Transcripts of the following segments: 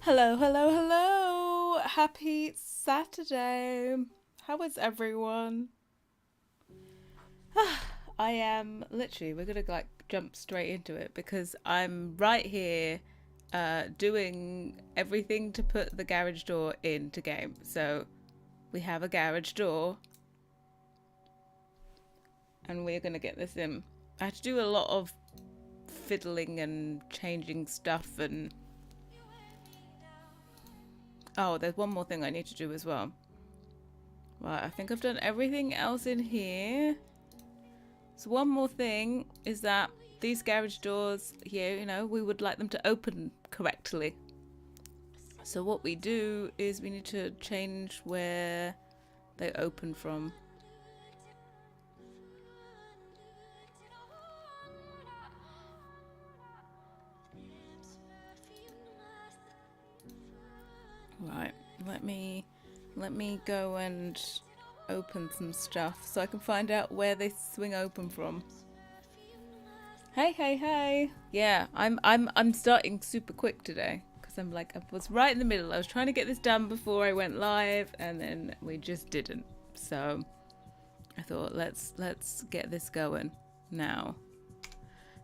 Hello, hello, hello! Happy Saturday! How is everyone? I am literally, we're gonna like jump straight into it because I'm right here doing everything to put the garage door into game. So we have a garage door and we're gonna get this in. I had to do a lot of fiddling and changing stuff and oh, there's one more thing I need to do as well. Right, I think I've done everything else in here. So one more thing is that these garage doors here, you know, we would like them to open correctly. So what we do is we need to change where they open from. Right, let me go and open some stuff so I can find out where they swing open from. Hey, hey, hey! Yeah, I'm starting super quick today because I'm like I was right in the middle. I was trying to get this done before I went live, and then we just didn't. So I thought let's get this going now.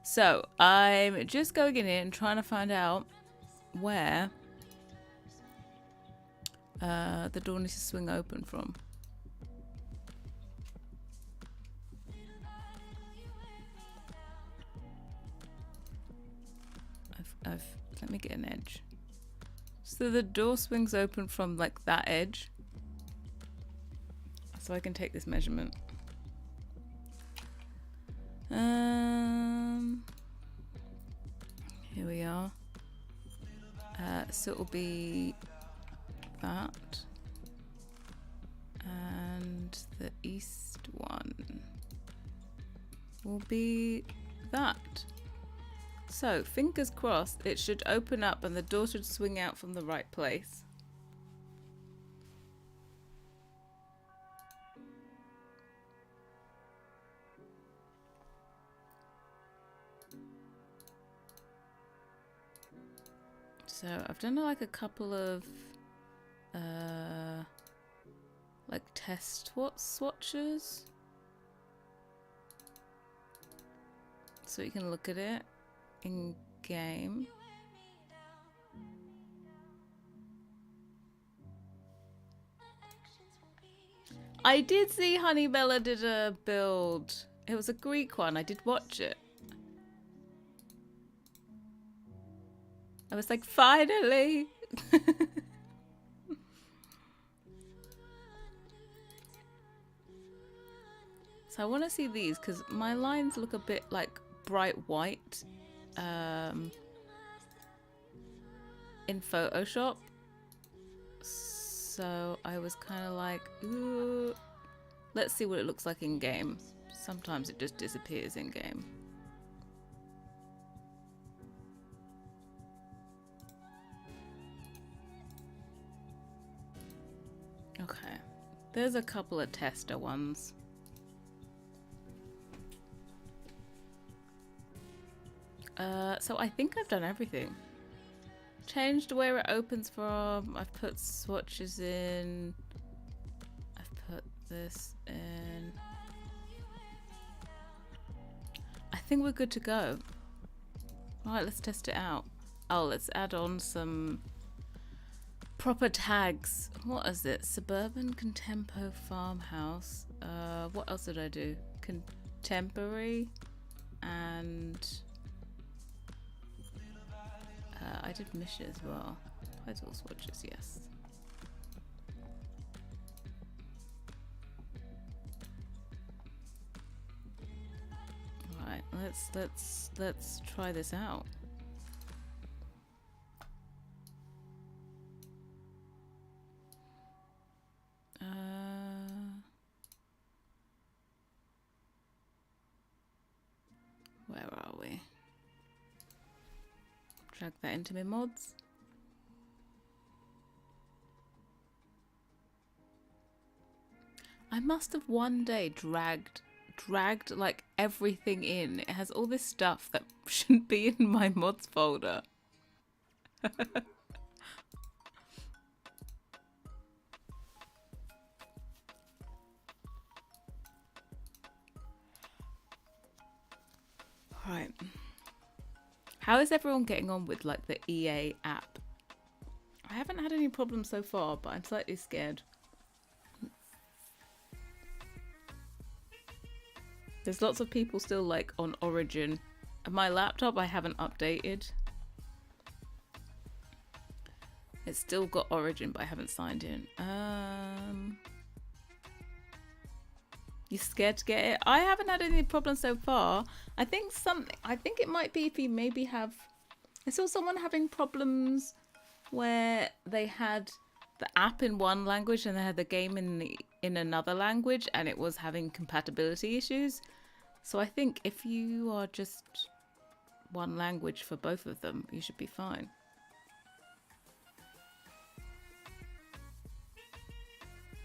So I'm just going in and trying to find out where the door needs to swing open from. Let me get an edge. So the door swings open from like that edge. So I can take this measurement. Here we are. So it'll be that. And the east one will be that. So, fingers crossed, it should open up and the door should swing out from the right place. So, I've done like a couple of like test swatches. So you can look at it in game. I did see Honey Bella did a build. It was a Greek one. I did watch it. I was like, finally! So I want to see these because my lines look a bit like bright white in Photoshop. So I was kind of like, ooh, let's see what it looks like in game. Sometimes it just disappears in game. Okay, there's a couple of tester ones. So I think I've done everything. Changed where it opens from. I've put swatches in. I've put this in. I think we're good to go. Alright, let's test it out. Oh, let's add on some proper tags. What is it? Suburban Contempo Farmhouse. What else did I do? Contemporary and I did Misha as well. Title swatches, yes. Right, let's try this out. Where are we? Drag that into my mods. I must have one day dragged like everything in. It has all this stuff that shouldn't be in my mods folder. How is everyone getting on with like the EA app? I haven't had any problems so far, but I'm slightly scared. There's lots of people still like on Origin. My laptop I haven't updated. It's still got Origin, but I haven't signed in. You scared to get it? I haven't had any problems so far. I think it might be if you maybe have. I saw someone having problems where they had the app in one language and they had the game in another language, and it was having compatibility issues. So I think if you are just one language for both of them, you should be fine.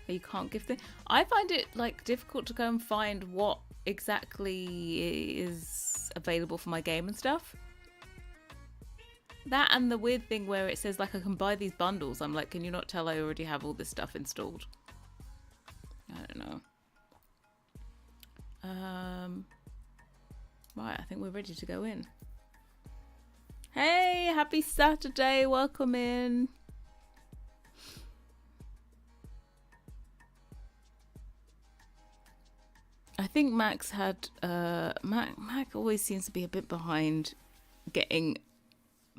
You can't give the. I find it like difficult to go and find what exactly is available for my game and stuff. That and the weird thing where it says like I can buy these bundles. I'm like, can you not tell I already have all this stuff installed? I don't know. Right, I think we're ready to go in. Hey, happy Saturday, welcome in. I think Max had Mac always seems to be a bit behind getting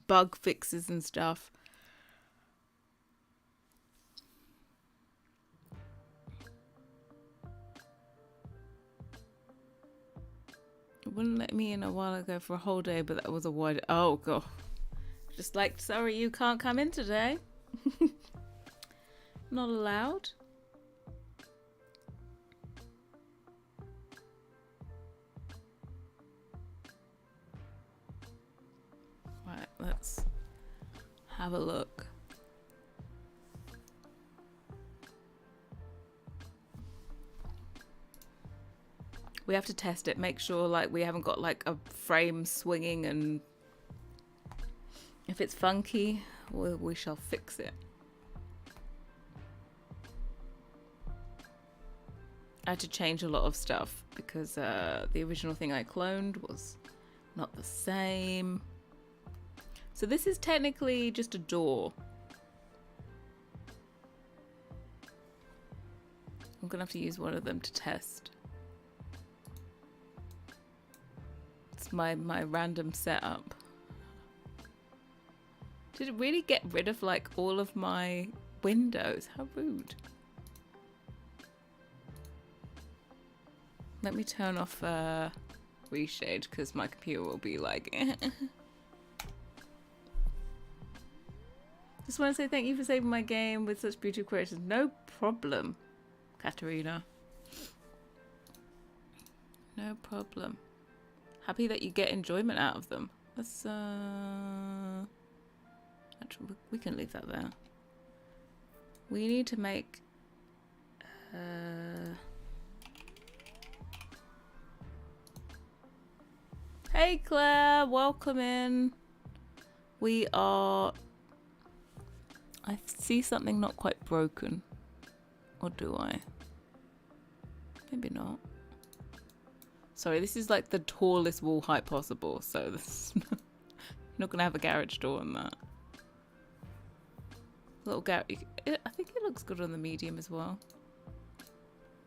bug fixes and stuff. It wouldn't let me in a while ago for a whole day, but that was a wide. Oh god, just like, sorry, you can't come in today. Not allowed. Right, let's have a look. We have to test it, make sure like we haven't got like a frame swinging, and if it's funky, we shall fix it. I had to change a lot of stuff because the original thing I cloned was not the same. So this is technically just a door. I'm gonna have to use one of them to test. It's my random setup. Did it really get rid of like all of my windows? How rude. Let me turn off reshade because my computer will be like Just want to say thank you for saving my game with such beautiful creations. No problem, Katerina. No problem. Happy that you get enjoyment out of them. Let's actually, we can leave that there. We need to make Hey Claire, welcome in. We are... I see something not quite broken. Or do I? Maybe not. Sorry, this is like the tallest wall height possible, so this you're not gonna have a garage door on that. Little garage. I think it looks good on the medium as well.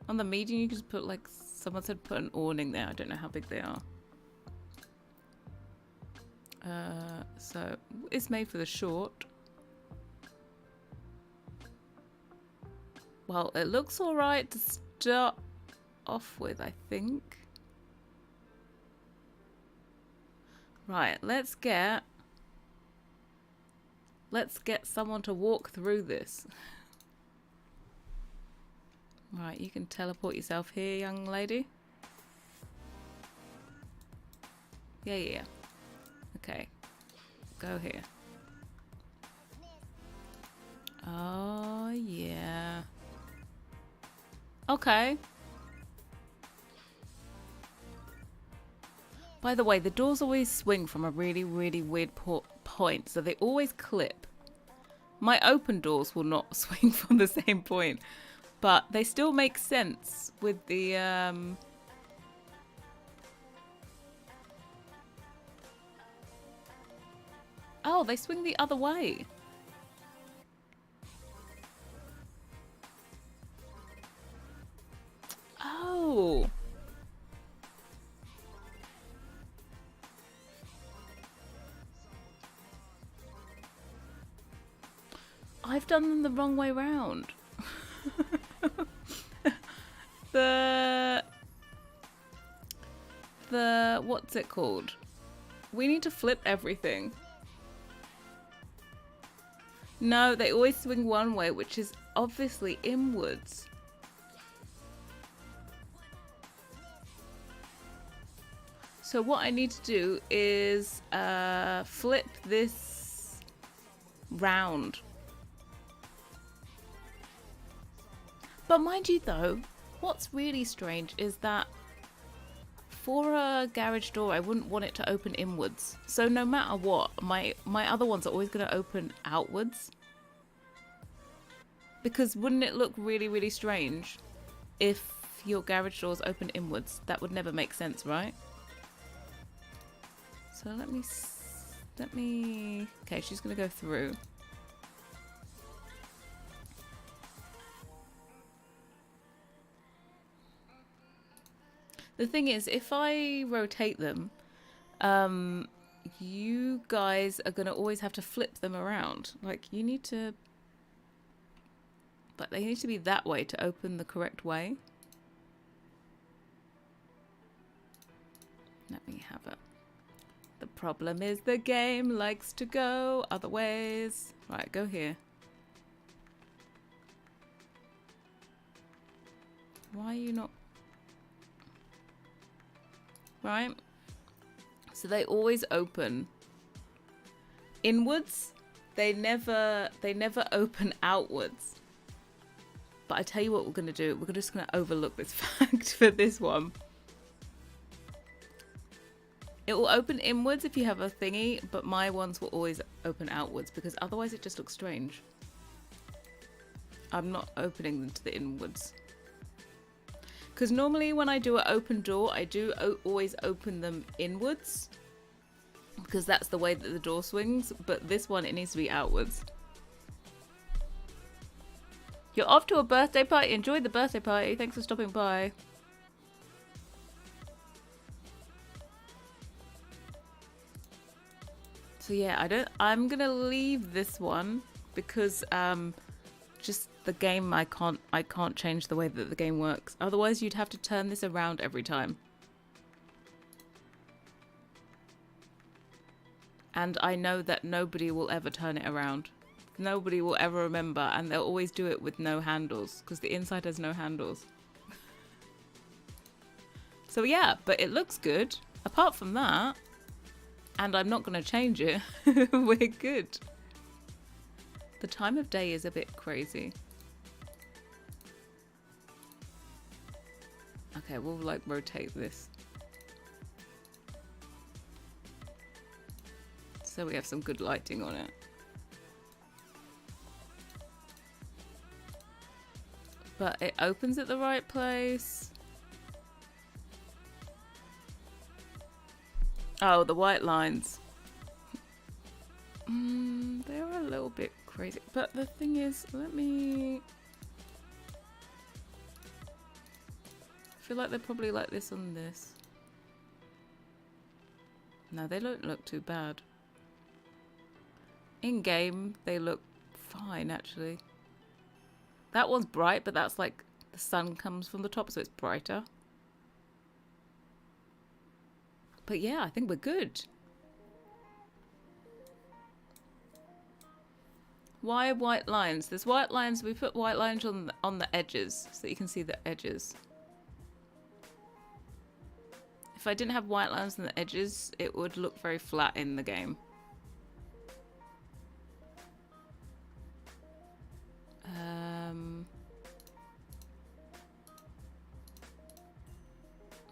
On the medium, you can just put like, someone said put an awning there. I don't know how big they are. So it's made for the short. Well, it looks all right to start off with, I think. Right, let's get someone to walk through this. Right, you can teleport yourself here, young lady. Yeah. Okay, go here. Oh, yeah. Okay. By the way, the doors always swing from a really, really weird point, so they always clip. My open doors will not swing from the same point, but they still make sense with the Oh, they swing the other way. Oh. I've done them the wrong way round. the what's it called? We need to flip everything. No, they always swing one way, which is obviously inwards. So what I need to do is flip this round. But mind you though, what's really strange is that for a garage door, I wouldn't want it to open inwards. So no matter what, my other ones are always going to open outwards. Because wouldn't it look really, really strange if your garage doors open inwards? That would never make sense, right? So let me... Okay, she's going to go through. The thing is, if I rotate them, you guys are going to always have to flip them around. Like, you need to... But they need to be that way to open the correct way. Let me have it. The problem is the game likes to go other ways. Right, go here. Why are you not... Right? So they always open inwards. They never open outwards. But I tell you what we're going to do. We're just going to overlook this fact for this one. It will open inwards if you have a thingy, but my ones will always open outwards because otherwise it just looks strange. I'm not opening them to the inwards. Because normally when I do an open door, I do always open them inwards. Because that's the way that the door swings. But this one, it needs to be outwards. You're off to a birthday party. Enjoy the birthday party. Thanks for stopping by. So yeah, I'm gonna leave this one because just the game, I can't change the way that the game works. Otherwise you'd have to turn this around every time. And I know that nobody will ever turn it around. Nobody will ever remember, and they'll always do it with no handles because the inside has no handles. So yeah, but it looks good. Apart from that, and I'm not going to change it, we're good. The time of day is a bit crazy. Okay, we'll like rotate this. So we have some good lighting on it. But it opens at the right place. Oh, the white lines. They're a little bit crazy. But the thing is, I feel like they're probably like this on this. No, they don't look too bad. In game, they look fine actually. That one's bright, but that's like the sun comes from the top, so it's brighter. But yeah, I think we're good. Why white lines? There's white lines. We put white lines on the edges so that you can see the edges. If I didn't have white lines on the edges, it would look very flat in the game.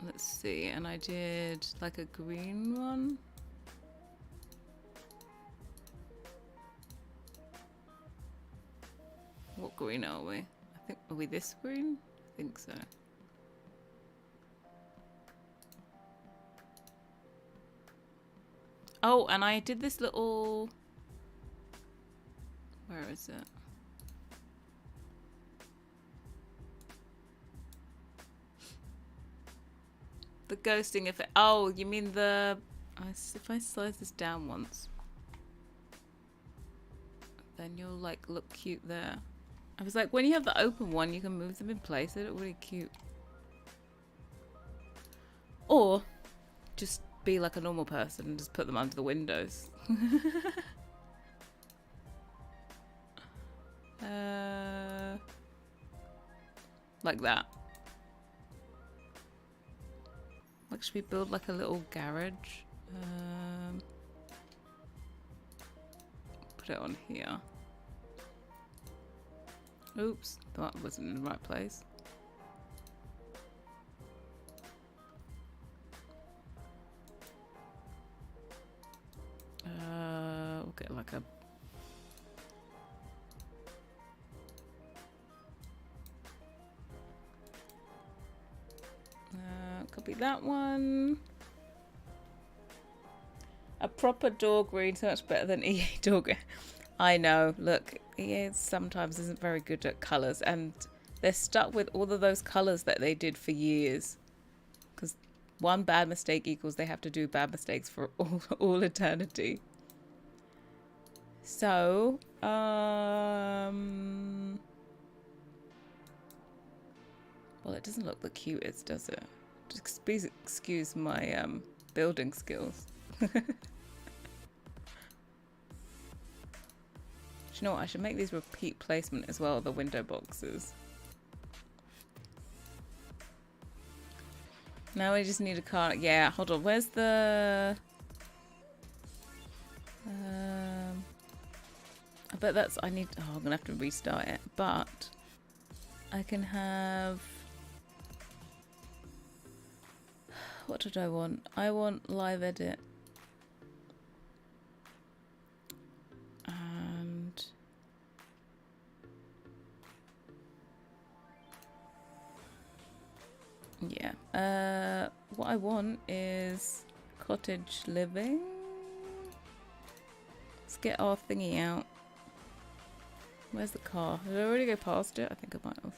Let's see, and I did like a green one. What green are we? I think, are we this green? I think so. Oh, and I did this little Where is it? The ghosting effect. Oh, you mean the... if I slice this down once, then you'll like look cute there. I was like, when you have the open one, you can move them in place. They look really cute. Or just be like a normal person and just put them under the windows. Like that. Like, should we build like a little garage? Put it on here. Oops, that wasn't in the right place. We'll get like a... copy that one. A proper door green, so much better than EA door green. I know, look, EA sometimes isn't very good at colours, and they're stuck with all of those colours that they did for years. Because one bad mistake equals they have to do bad mistakes for all eternity. So, well, it doesn't look the cutest, does it? Just please excuse my building skills. Do you know what? I should make these repeat placement as well, the window boxes. Now we just need a car. Yeah, hold on. Where's the... I bet that's... I need... Oh, I'm going to have to restart it. But I can have... What did I want? I want live edit. And... yeah. What I want is cottage living. Let's get our thingy out. Where's the car? Did I already go past it? I think I might have.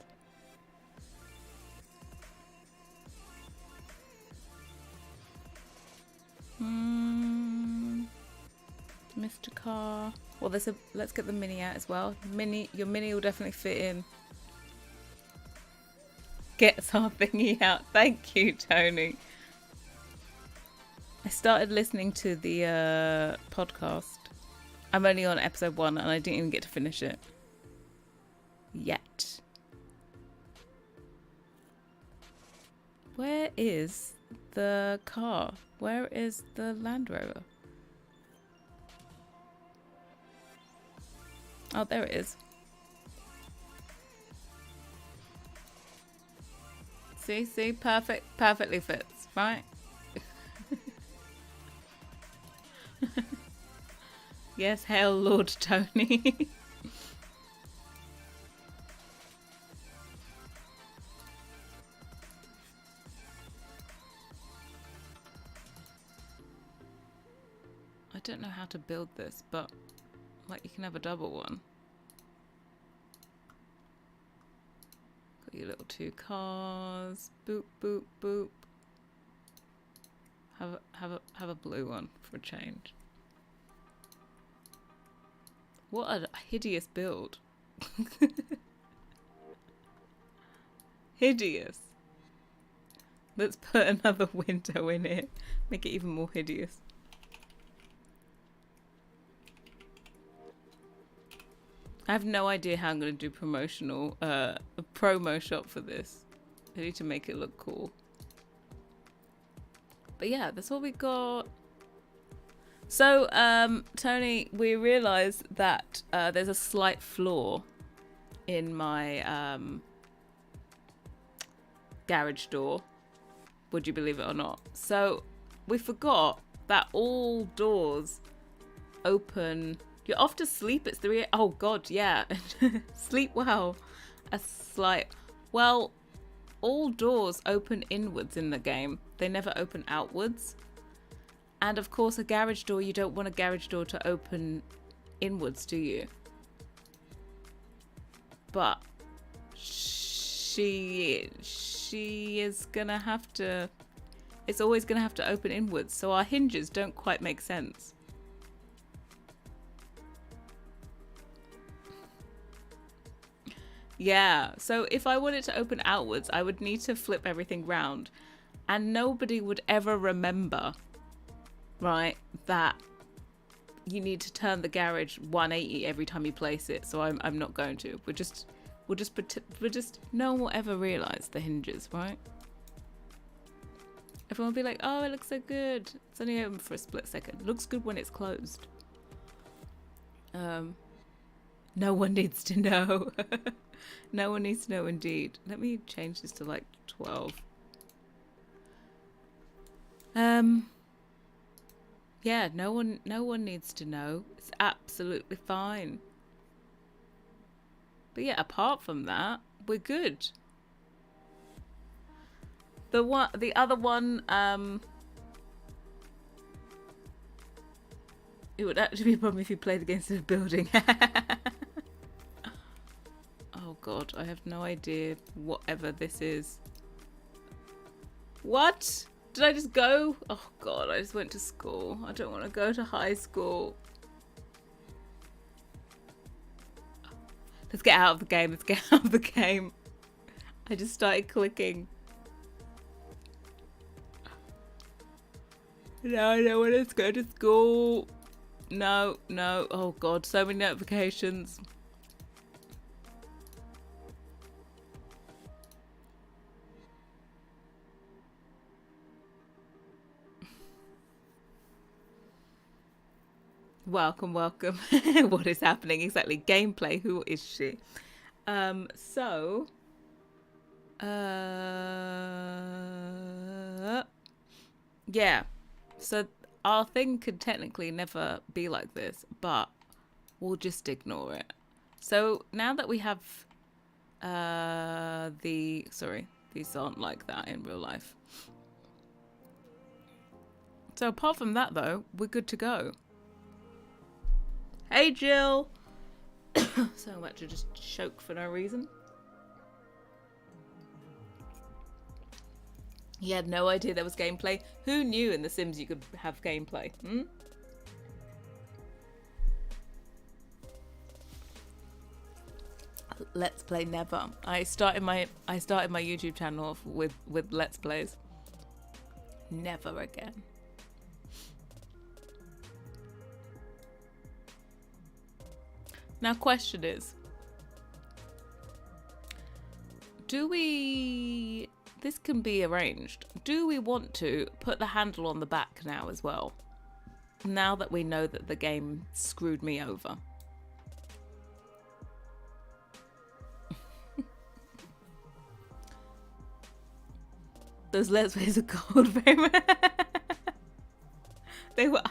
Mr. Car. Well, there's a... Let's get the Mini out as well. Your Mini will definitely fit in. Gets our thingy out. Thank you, Tony. I started listening to the podcast. I'm only on episode 1 and I didn't even get to finish it. Yet. Where is the car? Where is the Land Rover? Oh, there it is. See, perfectly fits, right? Yes, hail Lord Tony. I don't know how to build this, but like you can have a double one. Got your little 2 cars. Boop, boop, boop. Have a blue one for a change. What a hideous build. Hideous. Let's put another window in it. Make it even more hideous. I have no idea how I'm going to do promotional, a promo shop for this. I need to make it look cool. But yeah, that's what we got. So, Tony, we realised that there's a slight flaw in my garage door. Would you believe it or not? So, we forgot that all doors open... You're off to sleep, it's 3 a.m. Oh, God, yeah. Sleep well. A slight... Well, all doors open inwards in the game. They never open outwards. And, of course, a garage door, you don't want a garage door to open inwards, do you? but she is gonna have to, it's always gonna have to open inwards, so our hinges don't quite make sense. Yeah, so if I wanted to open outwards, I would need to flip everything round, and nobody would ever remember, right, that you need to turn the garage 180 every time you place it. So I'm not going to. We'll just no one will ever realize the hinges, right? Everyone will be like, oh, it looks so good. It's only open for a split second. It looks good when it's closed. No one needs to know. No one needs to know indeed. Let me change this to like 12. Yeah, no one needs to know. It's absolutely fine. But yeah, apart from that, we're good. The other one, it would actually be a problem if you played against a building. Oh god, I have no idea whatever this is. What? Did I just go? Oh god, I just went to school. I don't want to go to high school. Let's get out of the game. Let's get out of the game. I just started clicking. No, I don't want to go to school. No, no. Oh god, so many notifications. Welcome, welcome. What is happening exactly? Gameplay. Who is she? Yeah. So our thing could technically never be like this, but we'll just ignore it. So now that we have sorry, these aren't like that in real life. So apart from that though, we're good to go. Hey Jill! So much to just choke for no reason. You had no idea there was gameplay. Who knew in The Sims you could have gameplay? Hmm? Let's play never. I started my YouTube channel off with Let's Plays. Never again. Now question is, this can be arranged. Do we want to put the handle on the back now as well? Now that we know that the game screwed me over. Those Let's Plays are gold, very They were...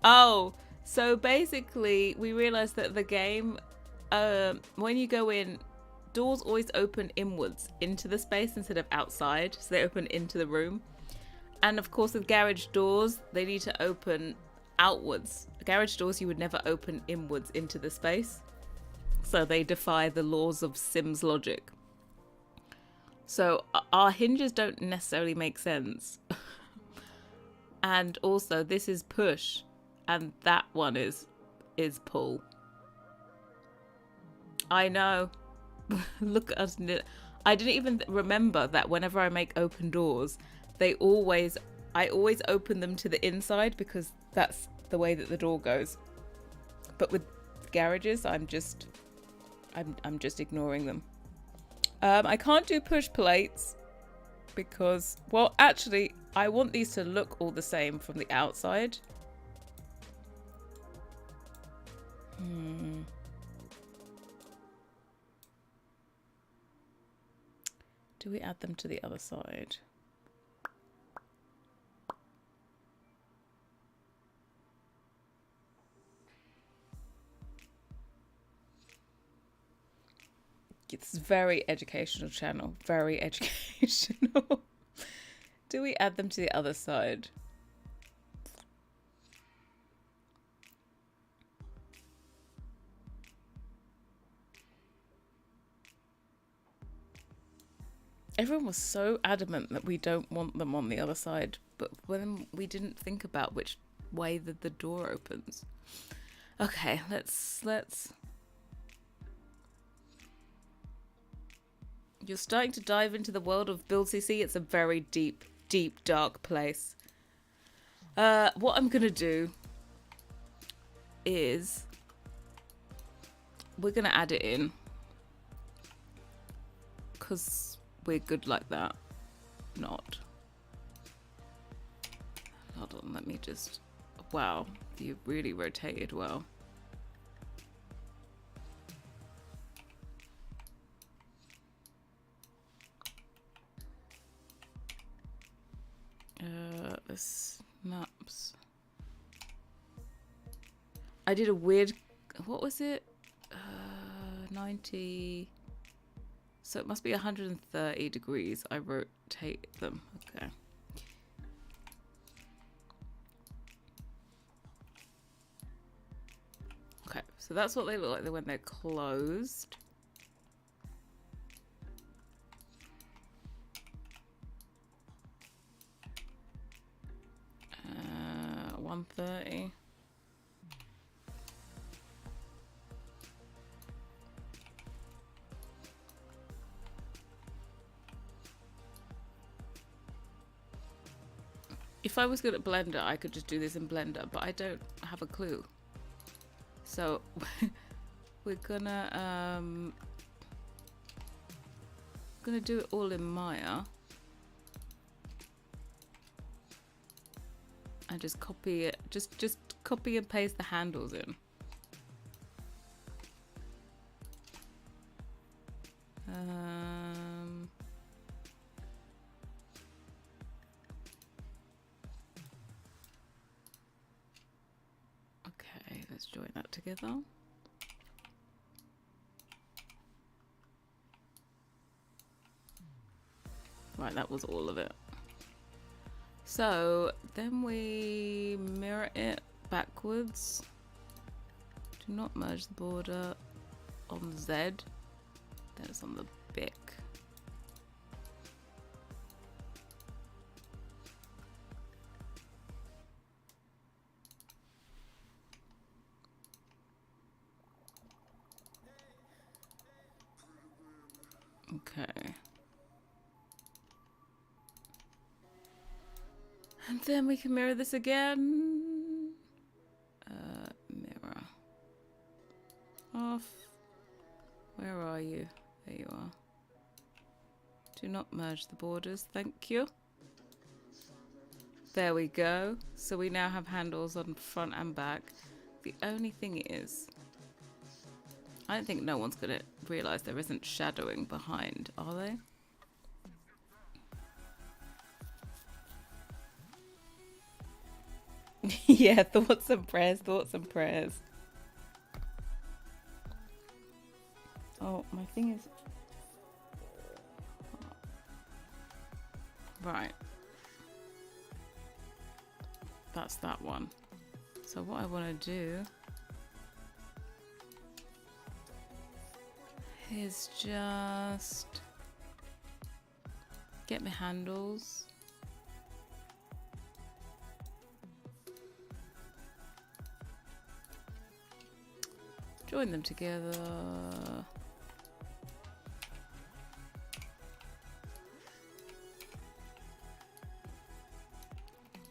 Oh, so basically we realized that the game, when you go in, doors always open inwards into the space instead of outside, so they open into the room. And of course with garage doors, they need to open outwards. Garage doors you would never open inwards into the space, so they defy the laws of Sims logic. So our hinges don't necessarily make sense. And also this is push and that one is pull. I know. Look at us. I didn't even remember that whenever I make open doors, I always open them to the inside because that's the way that the door goes. But with garages, I'm just ignoring them. I can't do push plates because, well, actually, I want these to look all the same from the outside. Do we add them to the other side? It's a very educational channel. Very educational. Do we add them to the other side? Everyone was so adamant that we don't want them on the other side, but when we didn't think about which way that the door opens. Okay, let's. You're starting to dive into the world of Build CC. It's a very deep, dark place. What I'm gonna do is we're gonna add it in because we're good like that. Not. Hold on, let me just. Wow, you really rotated well. The snaps. I did a weird. What was it? 90. So it must be 130 degrees. I rotate them. Okay. Okay, so that's what they look like when they're closed. 130. If I was good at Blender, I could just do this in Blender, but I don't have a clue. So we're gonna do it all in Maya. And just copy it. Just copy and paste the handles in. Okay, let's join that together. Right, that was all of it. So then we mirror it backwards. Do not merge the border on Z. Then it's on the BIC. Okay. And then we can mirror this again. Mirror. Off. Where are you? There you are. Do not merge the borders. Thank you. There we go. So we now have handles on front and back. The only thing is, I don't think no one's going to realise there isn't shadowing behind, are they? Yeah, thoughts and prayers. Oh, my thing is... Right. That's that one. So what I want to do is just get my handles. Join them together.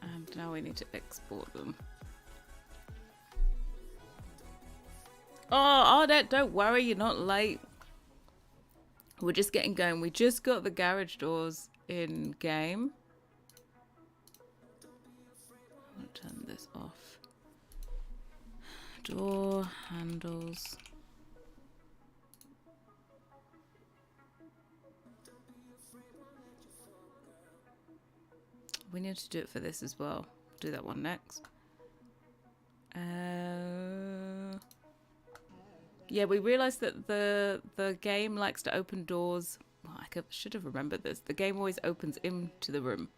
And now we need to export them. Oh, Ardette, don't worry, you're not late. We're just getting going. We just got the garage doors in game. I'm gonna turn this off. Door handles. We need to do it for this as well. Do that one next. Yeah, we realised that the game likes to open doors. Well, I should have remembered this. The game always opens into the room,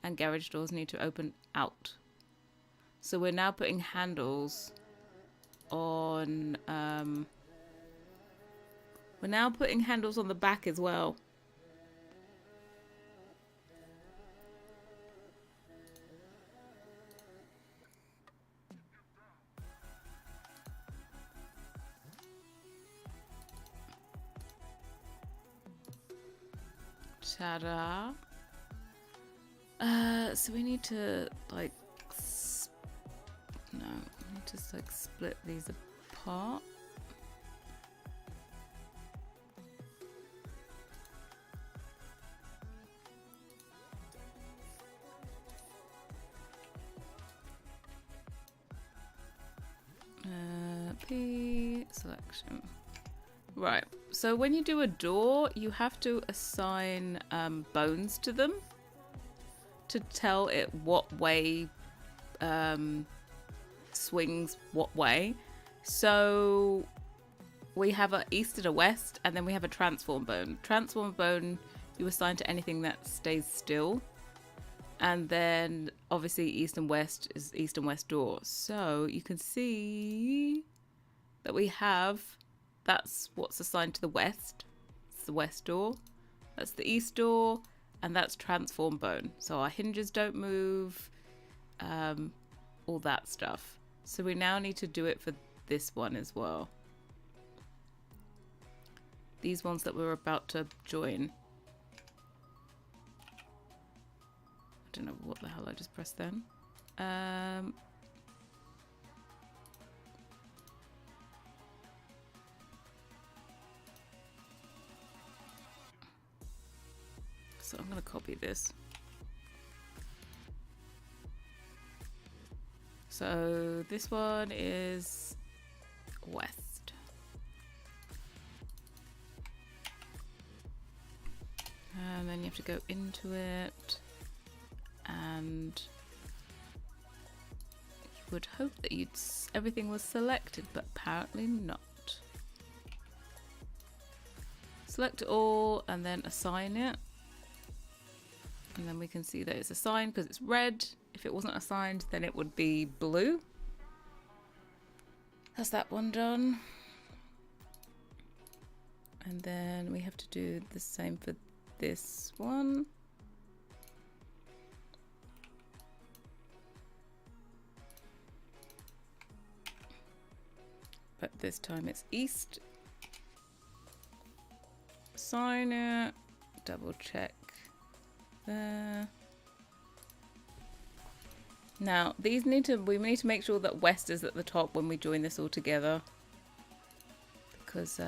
and garage doors need to open out. So we're now putting handles on. We're now putting handles on the back as well. Ta-da. So we need to like, no, we need to like split these apart. P selection. Right, so when you do a door, you have to assign bones to them to tell it what way swings what way. So we have an east and a west, and then we have a transform bone. Transform bone you assign to anything that stays still. And then obviously east and west is east and west door. So you can see that we have, that's what's assigned to the west. It's the west door. That's the east door. And that's transform bone. So our hinges don't move. All that stuff. So we now need to do it for this one as well. These ones that we're about to join. I don't know what the hell I just pressed then. So I'm going to copy this. So this one is west. And then you have to go into it. And you would hope that everything was selected, but apparently not. Select all and then assign it. And then we can see that it's assigned because it's red. If it wasn't assigned, then it would be blue. That's that one done. And then we have to do the same for this one. But this time it's east. Assign it. Double check there. Now we need to make sure that west is at the top when we join this all together, because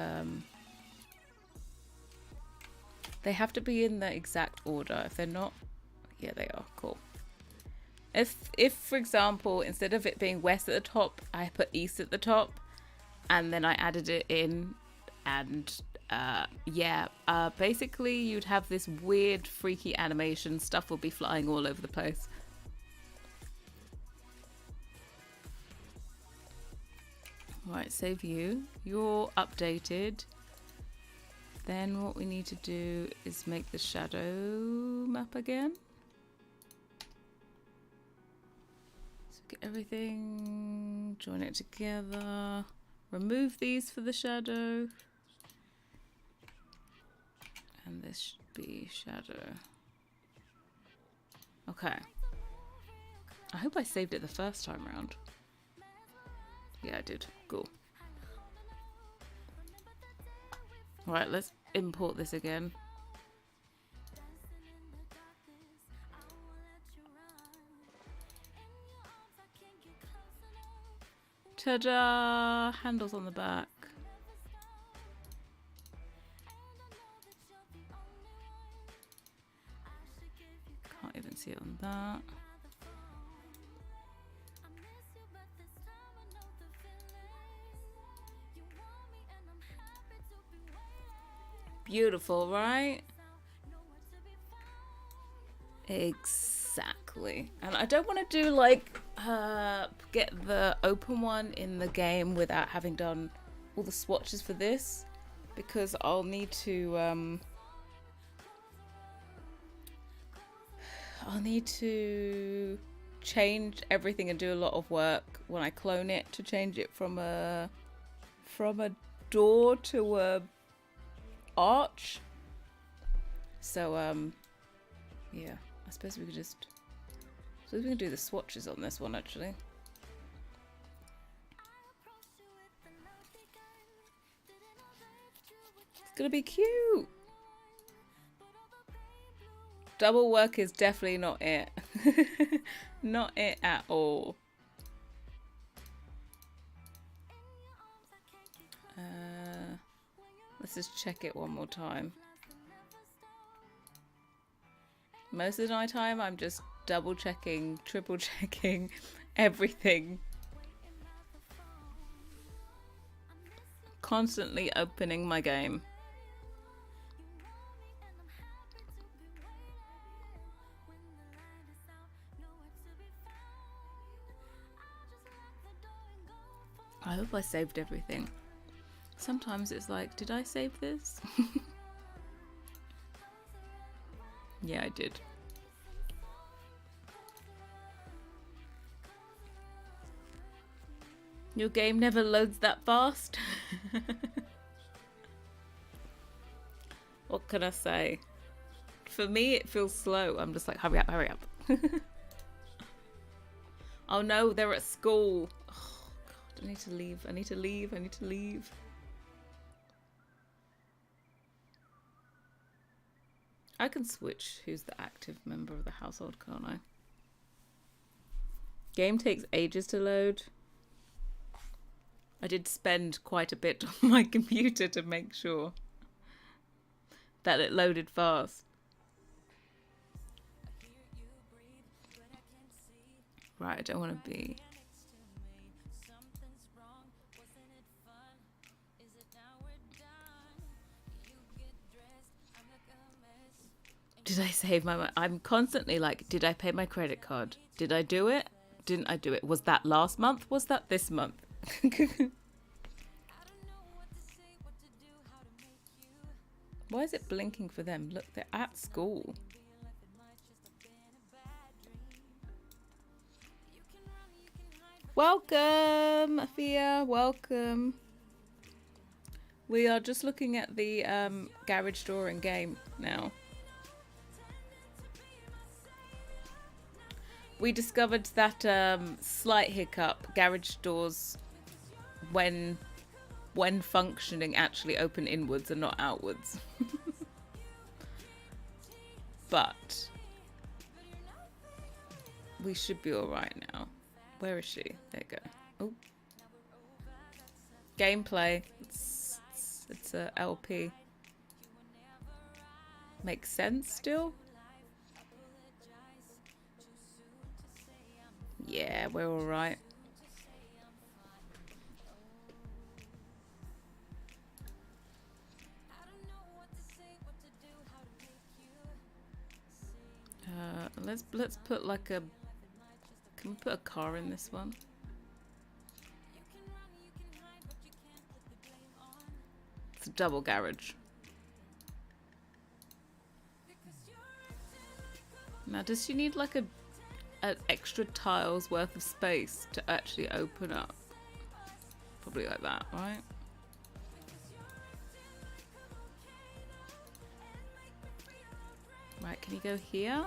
they have to be in the exact order. If they're not, yeah, they are. Cool. If for example, instead of it being west at the top, I put east at the top, and then I added it in, and basically you'd have this weird freaky animation. Stuff will be flying all over the place. Right, save you. You're updated. Then what we need to do is make the shadow map again. So get everything, join it together. Remove these for the shadow. And this should be shadow. Okay. I hope I saved it the first time round. Yeah, I did. Cool. Right, let's import this again. Ta-da! Handles on the back. Can't even see it on that. Beautiful, right? Exactly. And I don't want to do like get the open one in the game without having done all the swatches for this, because I'll need to change everything and do a lot of work when I clone it to change it from a door to a arch. So yeah, I suppose we could just we can do the swatches on this one actually. It's gonna be cute. Double work is definitely not it. Not it at all. Let's just check it one more time. Most of my time I'm just double checking, triple checking everything. Constantly opening my game. I hope I saved everything. Sometimes it's like, did I save this? Yeah, I did. Your game never loads that fast? What can I say? For me, it feels slow. I'm just like, hurry up, hurry up. Oh no, they're at school. Oh God, I need to leave. I need to leave. I need to leave. I can switch who's the active member of the household, can't I? Game takes ages to load. I did spend quite a bit on my computer to make sure that it loaded fast. Right, I don't want to be... Did I save my money? I'm constantly like, did I pay my credit card? Did I do it? Didn't I do it? Was that last month? Was that this month? Why is it blinking for them? Look, they're at school. Welcome, Afia. Welcome. We are just looking at the garage door in game now. We discovered that slight hiccup. Garage doors, when functioning, actually open inwards and not outwards. But we should be all right now. Where is she? There you go. Oh, gameplay. It's a LP. Makes sense still. Yeah, we're all right. Let's put like a... Can we put a car in this one? It's a double garage. Now, does she need like an extra tiles worth of space to actually open up? Probably like that, right? Right, can you go here?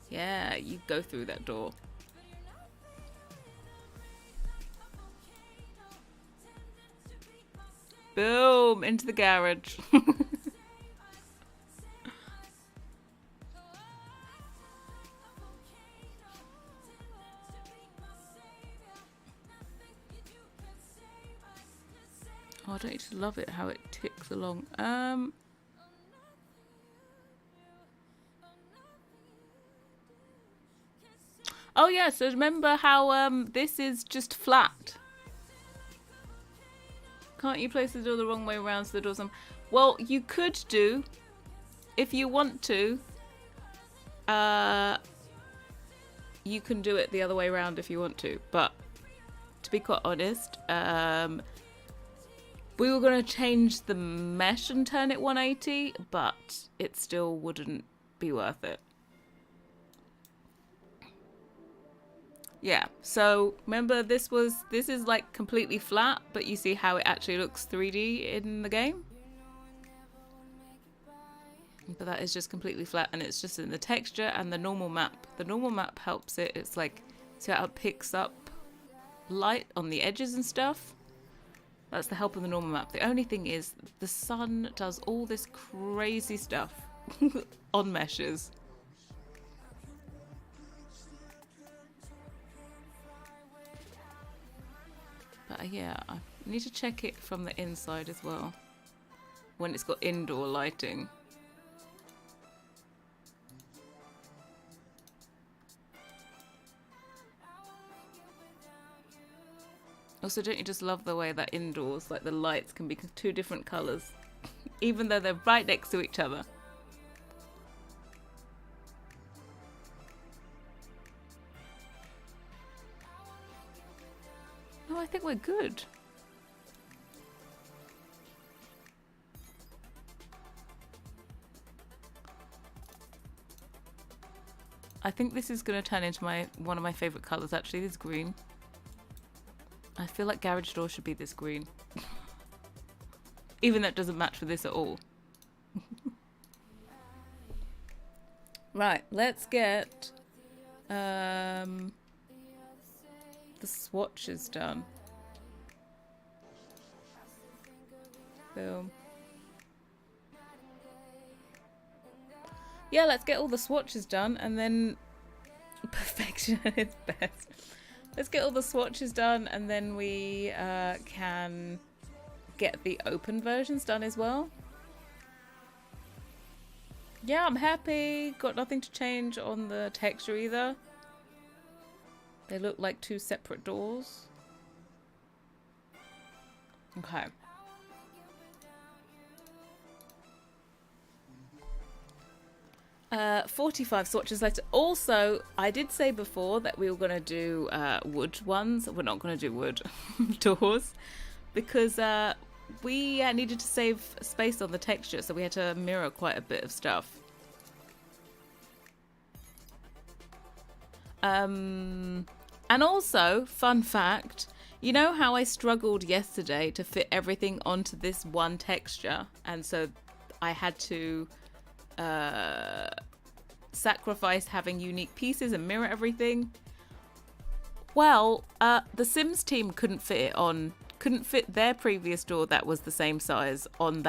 Yeah, you go through that door. Boom! Into the garage. Oh, don't you just love it how it ticks along? Oh yeah, so remember how this is just flat? Can't you place the door the wrong way around so the door's on? Well, you could do, if you want to. You can do it the other way around if you want to, but to be quite honest, we were going to change the mesh and turn it 180, but it still wouldn't be worth it. Yeah, so remember this is like completely flat, but you see how it actually looks 3D in the game? But that is just completely flat, and it's just in the texture and the normal map. The normal map helps it. It's like, see how it picks up light on the edges and stuff? That's the help of the normal map. The only thing is the sun does all this crazy stuff on meshes. But yeah, I need to check it from the inside as well, when it's got indoor lighting. Also, don't you just love the way that indoors, like the lights can be two different colours, even though they're right next to each other? No, I think we're good. I think this is going to turn into one of my favourite colours, actually, this green. I feel like garage door should be this green. Even though it doesn't match with this at all. Right, let's get the swatches done. Boom. Yeah, let's get all the swatches done and then perfection at its best. Let's get all the swatches done and then we can get the open versions done as well. Yeah, I'm happy. Got nothing to change on the texture either. They look like two separate doors. Okay. Uh, 45 swatches later. Also, I did say before that we were going to do wood ones. We're not going to do wood doors because we needed to save space on the texture, so we had to mirror quite a bit of stuff. And also, fun fact, you know how I struggled yesterday to fit everything onto this one texture, and so I had to sacrifice having unique pieces and mirror everything? Well, the Sims team couldn't fit their previous door that was the same size on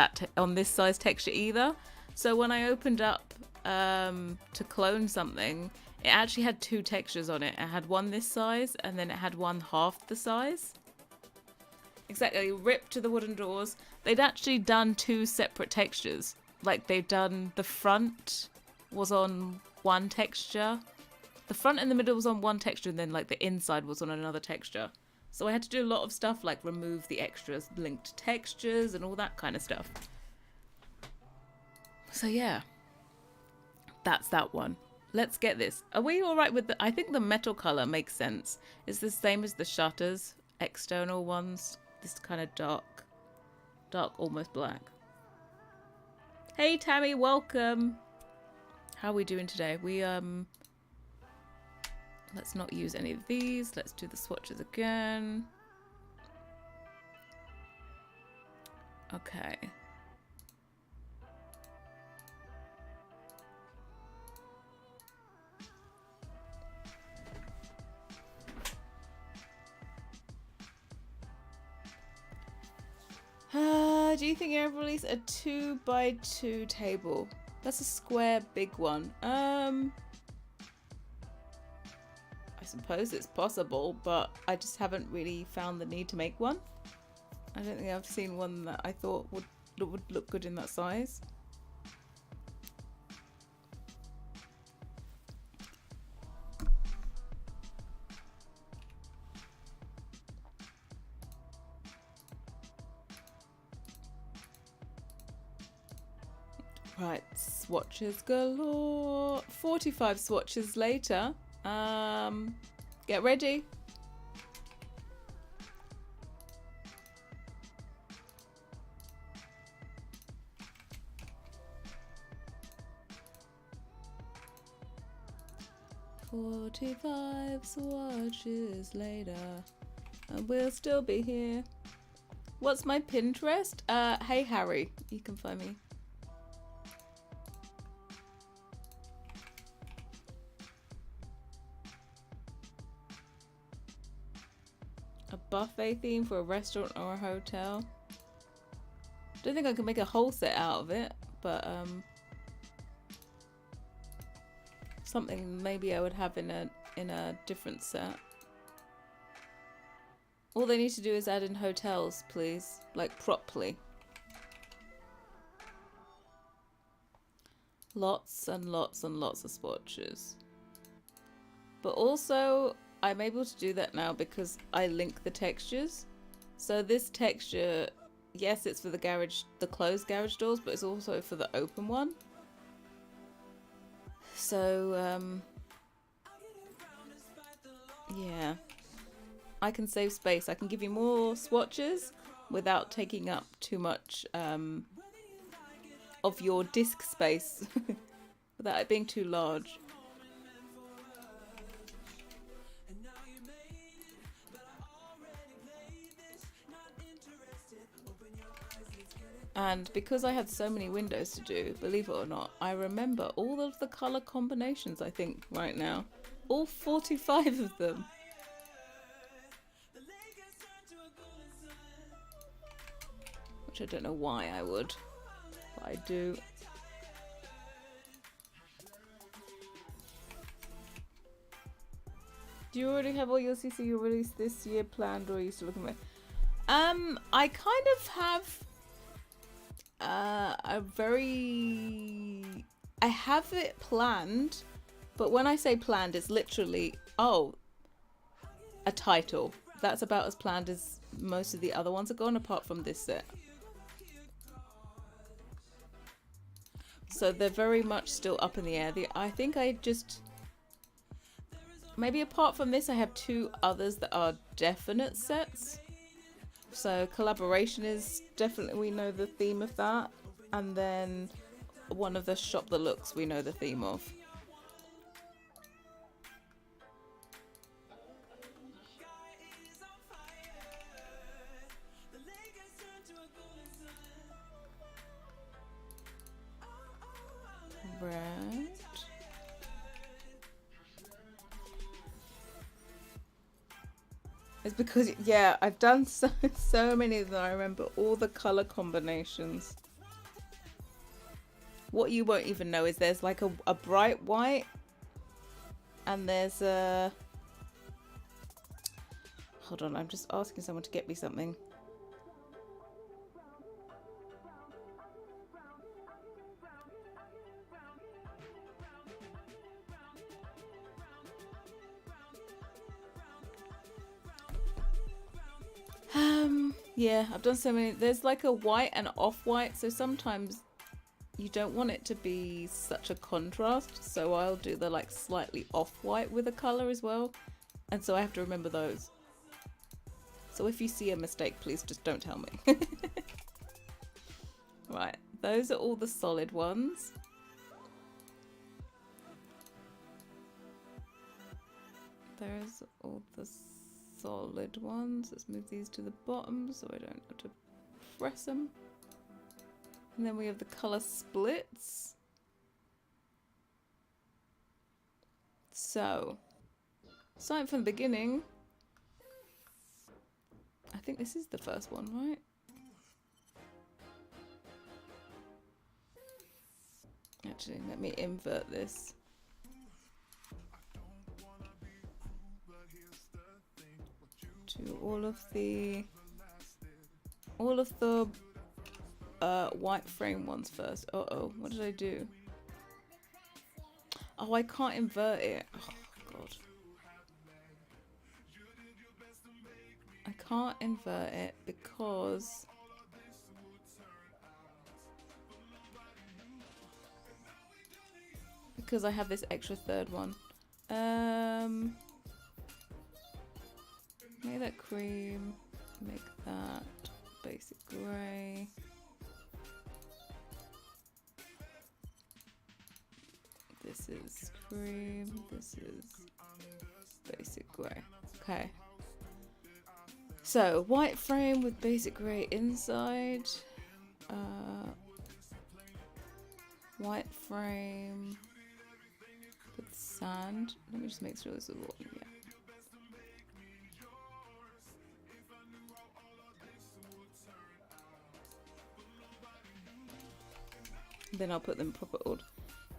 this size texture either. So when I opened up to clone something, it actually had two textures on it. It had one this size and then it had one half the size. Exactly, ripped to the wooden doors. They'd actually done two separate textures. Like they've done, the front was on one texture. The front and the middle was on one texture and then like the inside was on another texture. So I had to do a lot of stuff like remove the extras, linked textures and all that kind of stuff. So yeah, that's that one. Let's get this. Are we all right with I think the metal color makes sense. It's the same as the shutters, external ones. This kind of dark, almost black. Hey Tammy, welcome. How are we doing today? We let's not use any of these. Let's do the swatches again. Okay. Do you think you ever release a 2x2 table? That's a square big one. I suppose it's possible, but I just haven't really found the need to make one. I don't think I've seen one that I thought would look good in that size. Right, swatches galore. 45 swatches later. Get ready. "45 swatches later, and we'll still be here." What's my Pinterest? Hey Harrie, you can find me. A buffet theme for a restaurant or a hotel. Don't think I can make a whole set out of it, but Something maybe I would have in a different set. All they need to do is add in hotels, please. Like, properly. Lots and lots and lots of swatches. But also, I'm able to do that now because I link the textures. So this texture, yes, it's for the closed garage doors, but it's also for the open one. So, yeah. I can save space. I can give you more swatches without taking up too much of your disk space without it being too large. And because I had so many windows to do, believe it or not, I remember all of the colour combinations, I think, right now. All 45 of them. Which I don't know why I would, but I do. Do you already have all your CCU release this year planned, or are you still looking at? I kind of have I have it planned, but when I say planned, it's literally, oh, a title. That's about as planned as most of the other ones are gone, apart from this set. So they're very much still up in the air. I think I just, maybe apart from this, I have two others that are definite sets. So collaboration is definitely, we know the theme of that. And then one of the shop the looks we know the theme of. Right. It's because, yeah, I've done so many that I remember all the color combinations. What you won't even know is there's like a bright white, and there's a, hold on, I'm just asking someone to get me something. Yeah, I've done so many. There's like a white and off-white, so sometimes you don't want it to be such a contrast, so I'll do the like slightly off-white with a color as well, and so I have to remember those. So if you see a mistake, please just don't tell me. Right, those are all the solid ones. There's all the solid ones. Let's move these to the bottom so I don't have to press them. And then we have the color splits. So, starting from the beginning, I think this is the first one, right? Actually, let me invert this. To all of the white frame ones first. Uh-oh, what did I do? Oh, I can't invert it. Oh, God. I can't invert it because I have this extra third one. Make that cream, make that basic grey. This is cream, this is basic grey. Okay. So, white frame with basic grey inside. White frame with sand. Let me just make sure this is all, yeah. Then I'll put them in proper order.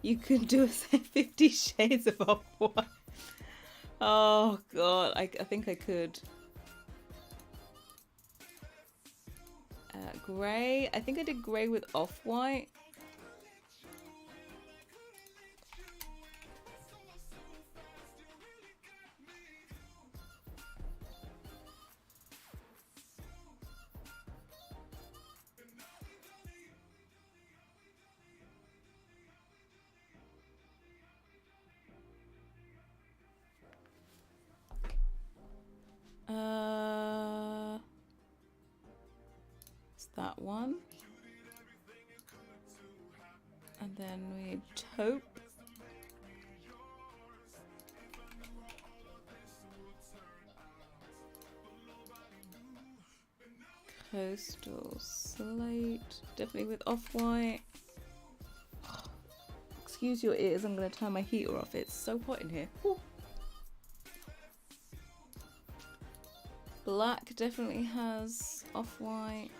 You could do a 50 Shades of Off-White. Oh god, I think I could. Grey. I think I did grey with Off-White. It's that one. And then we need taupe. Coastal slate. Definitely with Off-White. Excuse your ears, I'm going to turn my heater off. It's so hot in here. Ooh. Black definitely has Off-White.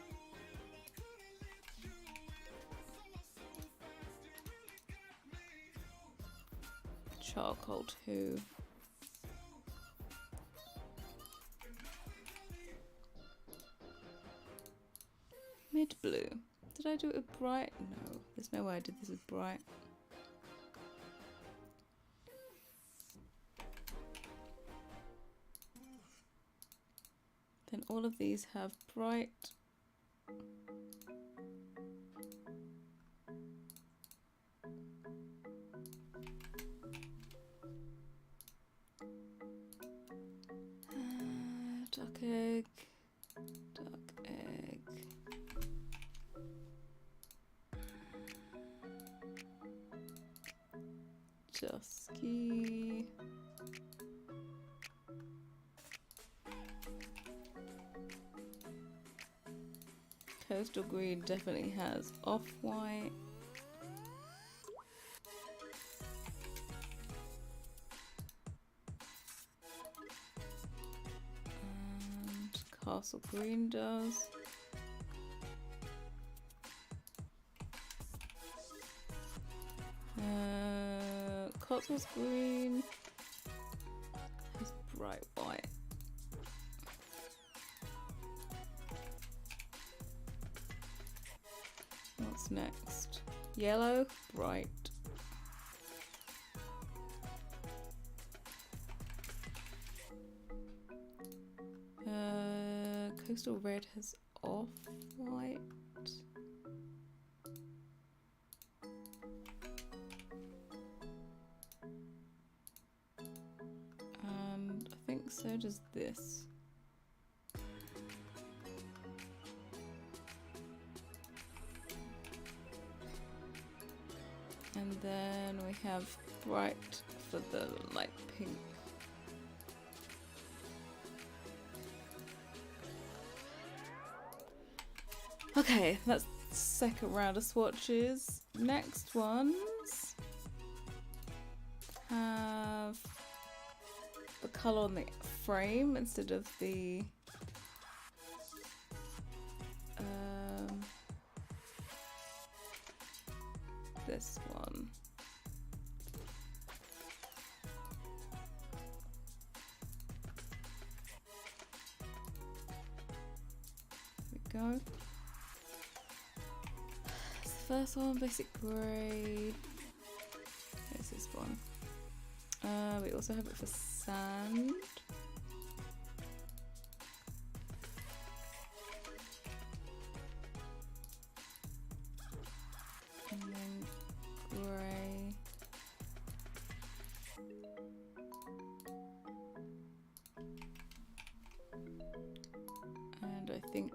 Charcoal too. Mid blue. Did I do it with bright? No, there's no way I did this with bright. Then all of these have bright. Duck egg. Duck egg. Dusky. Coastal green definitely has Off-White. And castle green does. Cotswolds green has bright white. What's next? Yellow, bright. Coastal red has Off-White. And I think so does this. And then we have bright for the light pink. Okay, that's the second round of swatches. Next ones have the colour on the frame instead of the this one. There we go. It's the first one, basic grey. There's this one. We also have it for sand. And then grey. And I think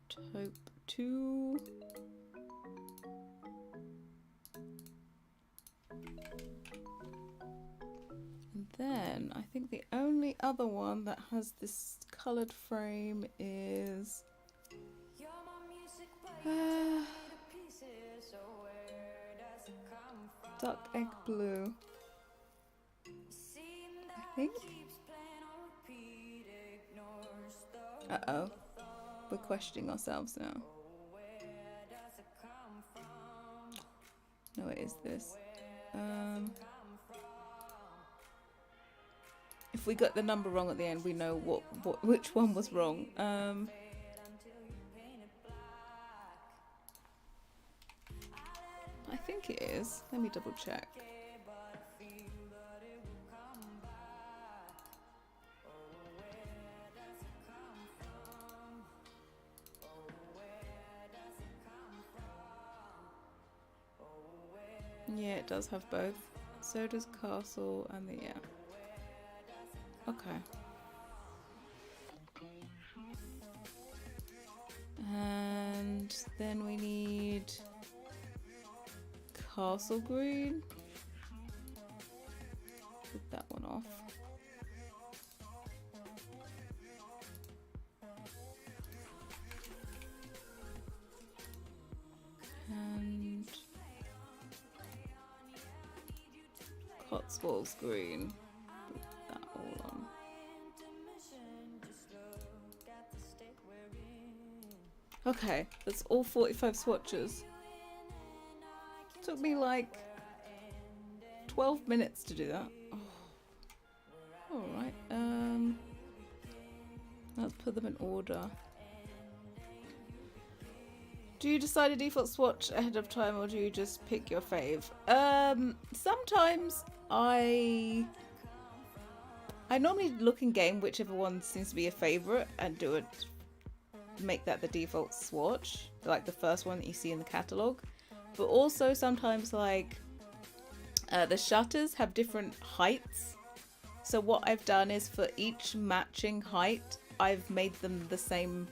taupe too. And then I think the only other one that has this coloured frame is duck egg blue, I think. Uh-oh, we're questioning ourselves now. No, it is this. If we got the number wrong at the end, we know which one was wrong. I think it is. Let me double check. Yeah, it does have both. So does Castle and the, yeah. Okay. And then we need Castle Green. Put that one off. And Cotswolds Green. Put that all on. Okay, that's all 45 swatches. Took me like 12 minutes to do that. Oh. Alright, let's put them in order. Do you decide a default swatch ahead of time or do you just pick your fave? Sometimes I normally look in game whichever one seems to be a favorite and do it. Make that the default swatch, like the first one that you see in the catalog. But also sometimes like the shutters have different heights. So what I've done is for each matching height, I've made them the same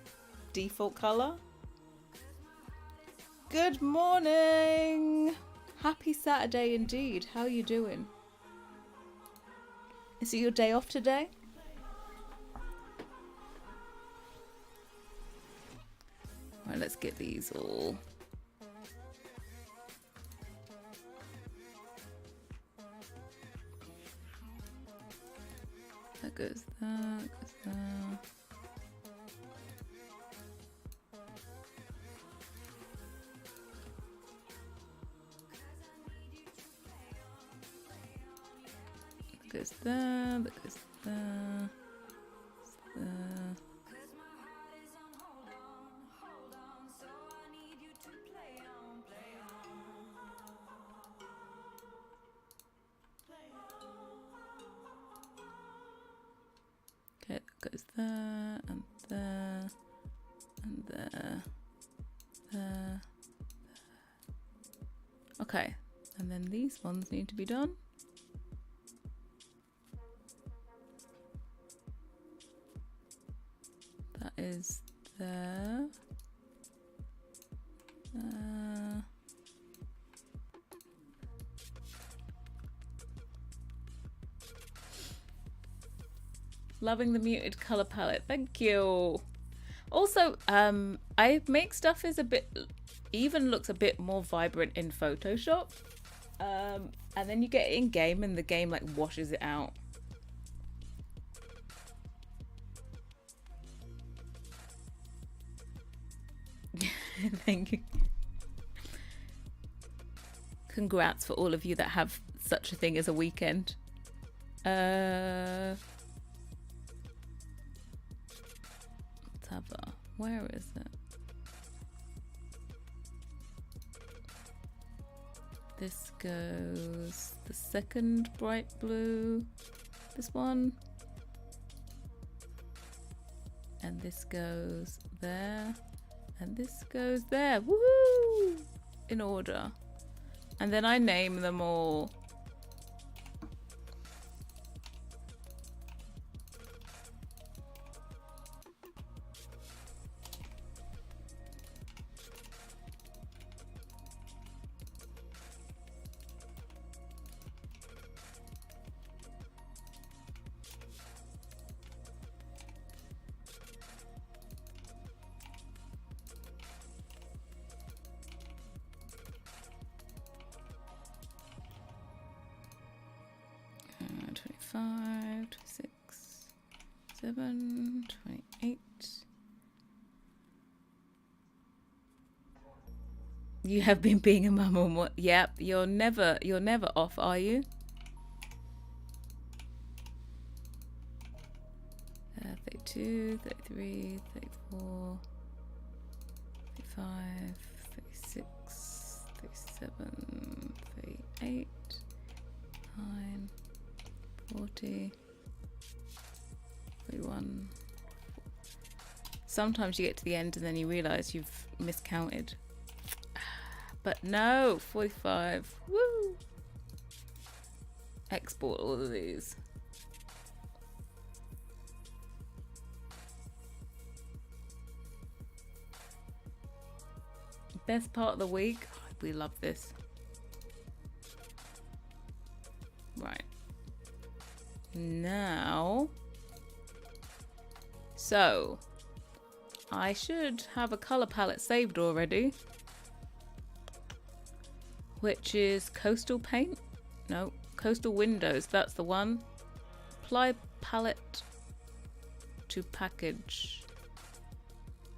default color. Good morning! Happy Saturday indeed. How are you doing? Is it your day off today? Right, let's get these all. That goes there, goes there. That goes there, that goes there. There. Okay, that goes there, and there, and there, there. Okay, and then these ones need to be done. That is there. Loving the muted color palette. Thank you. Also, I make stuff is a bit, even looks a bit more vibrant in Photoshop. And then you get it in game and the game like washes it out. Thank you. Congrats for all of you that have such a thing as a weekend. Where is it? This goes the second bright blue, this one, and this goes there, and this goes there. Woohoo! In order, and then I name them all. Five, 26, 7, 28. You have been being a mum or what? Yep, you're never off, are you? 32, 33, 34, 35, 36, 37, 38, 9, 40, 41. Sometimes you get to the end and then you realise you've miscounted. But no, 45. Woo! Export all of these. Best part of the week. Oh, we love this. Right. Now. So. I should have a colour palette saved already. Which is Coastal Paint. No, Coastal Windows. That's the one. Apply palette to package.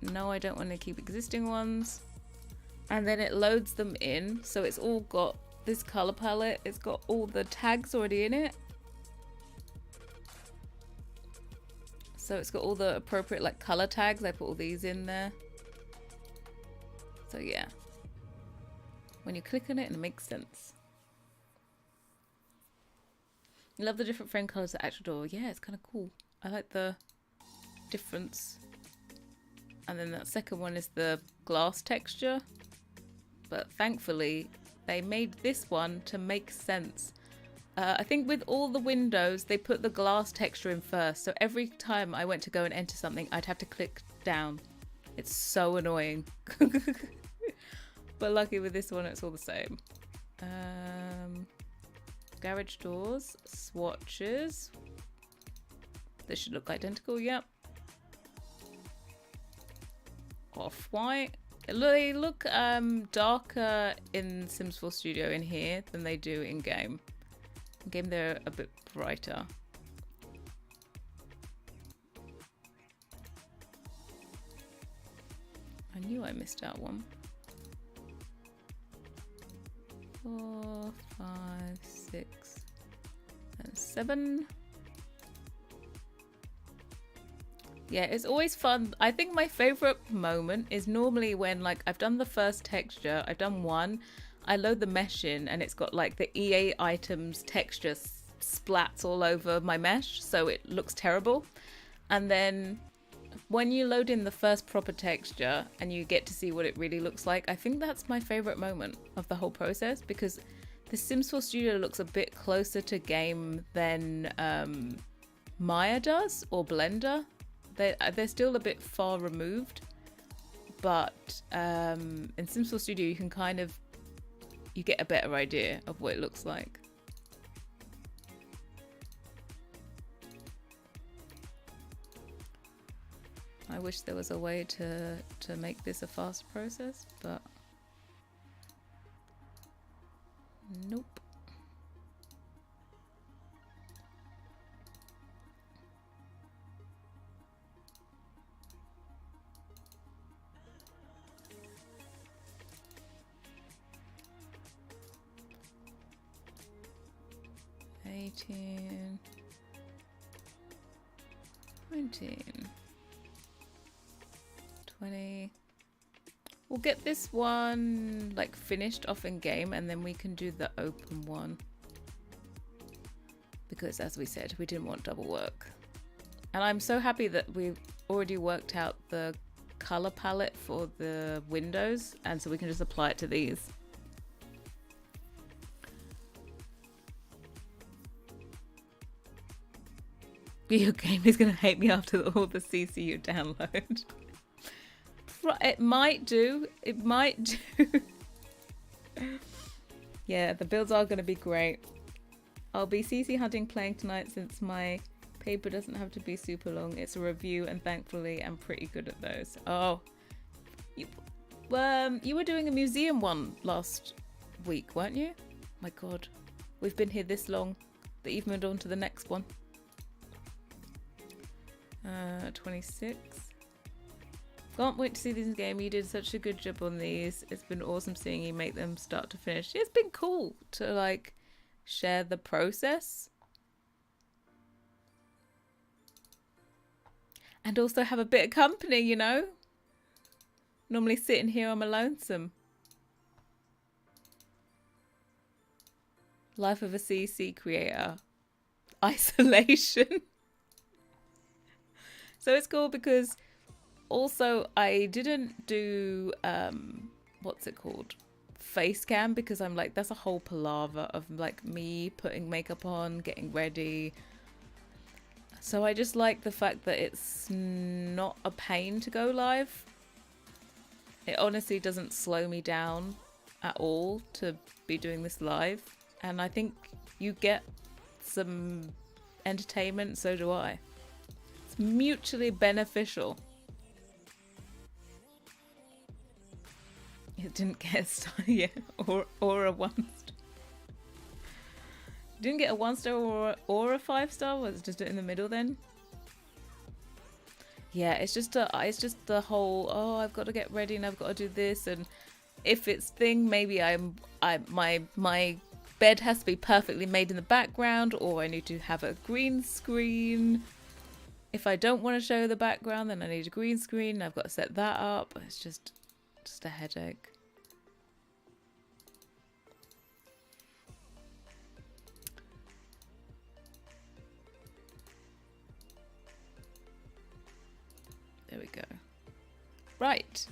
No, I don't want to keep existing ones. And then it loads them in. So it's all got this color palette. It's got all the tags already in it. So it's got all the appropriate like color tags. I put all these in there. So yeah. When you click on it, it makes sense. You love the different frame colors at actual door. Yeah, it's kind of cool. I like the difference. And then that second one is the glass texture. But thankfully, they made this one to make sense. I think with all the windows, they put the glass texture in first. So every time I went to go and enter something, I'd have to click down. It's so annoying. But lucky with this one, it's all the same. Garage doors, swatches. They should look identical, yep. Off-white. They look darker in Sims 4 Studio in here than they do in game. In game they're a bit brighter. I knew I missed out one. 4, 5, 6, and 7. Yeah, it's always fun. I think my favorite moment is normally when like I've done the first texture, I've done one, I load the mesh in and it's got like the EA items texture splats all over my mesh, so it looks terrible. And then when you load in the first proper texture and you get to see what it really looks like, I think that's my favorite moment of the whole process, because the Sims 4 Studio looks a bit closer to game than Maya does, or Blender. They're still a bit far removed, but in Sims 4 Studio you can kind of, you get a better idea of what it looks like. I wish there was a way to make this a fast process, but nope. $18, $19, $20. We'll get this one like finished off in game and then we can do the open one. Because as we said, we didn't want double work. And I'm so happy that we've already worked out the color palette for the windows, and so we can just apply it to these. Your game is going to hate me after all the CC you download. It might do. It might do. Yeah, the builds are going to be great. I'll be CC hunting playing tonight since my paper doesn't have to be super long. It's a review and thankfully I'm pretty good at those. Oh, you were doing a museum one last week, weren't you? My God, we've been here this long that you've moved on to the next one. 26, Can't wait to see these in game. You did such a good job on these. It's been awesome seeing you make them start to finish. It's been cool to like share the process. And also have a bit of company, you know? Normally sitting here on my lonesome. Life of a CC creator. Isolation. So it's cool because also I didn't do what's it called, face cam, because I'm like, that's a whole palaver of like me putting makeup on, getting ready. So I just like the fact that it's not a pain to go live. It honestly doesn't slow me down at all to be doing this live, and I think you get some entertainment, so do I. It's mutually beneficial. It didn't get a star yet, or a 1 star. Didn't get a 1 star or a 5 star. Was it just in the middle then? Yeah, it's just the whole, oh, I've got to get ready and I've got to do this, and if it's thing, maybe my bed has to be perfectly made in the background, or I need to have a green screen. If I don't want to show the background, then I need a green screen. I've got to set that up. It's just a headache. There we go. Right.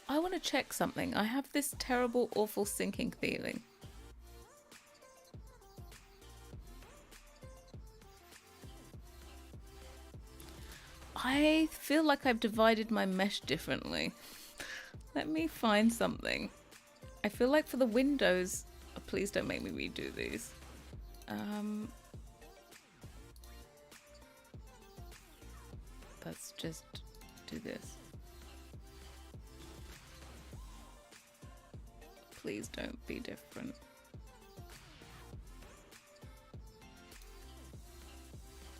I want to check something. I have this terrible, awful sinking feeling. I feel like I've divided my mesh differently. Let me find something. I feel like for the windows, oh, please don't make me redo these. Let's just do this. Please don't be different.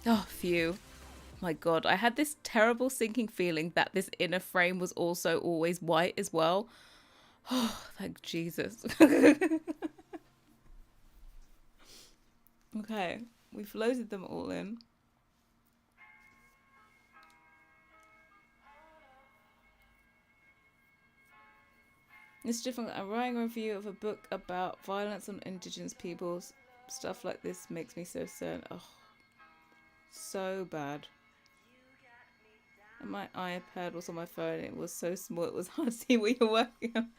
Oh, phew. My god, I had this terrible sinking feeling that this inner frame was also always white as well. Oh, thank Jesus. Okay, we've loaded them all in. It's different. I'm writing a review of a book about violence on indigenous peoples. Stuff like this makes me so sad. Oh, so bad. And my iPad was on my phone. It was so small. It was hard to see what you're working on.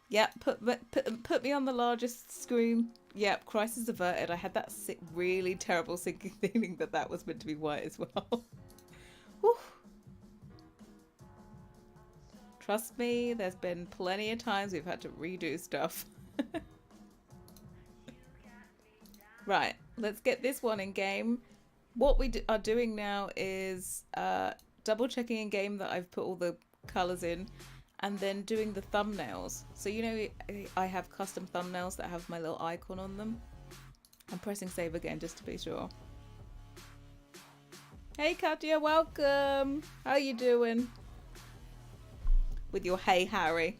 Yep, put me on the largest screen. Yep, crisis averted. I had that really terrible sinking feeling that was meant to be white as well. Whew. Trust me, there's been plenty of times we've had to redo stuff. Right, let's get this one in game. What we are doing now is double checking in game that I've put all the colors in, and then doing the thumbnails. So you know, I have custom thumbnails that have my little icon on them. I'm pressing save again just to be sure. Hey Katya, welcome. How you doing? With your hey Harry.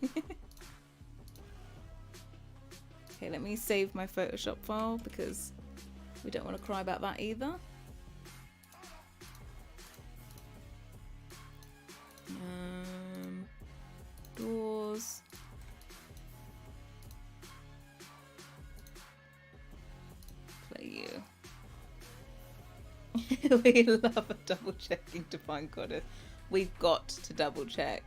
Okay, let me save my Photoshop file because we don't want to cry about that either. Doors. Play you. We love a double checking Divine Goddess. We've got to double check.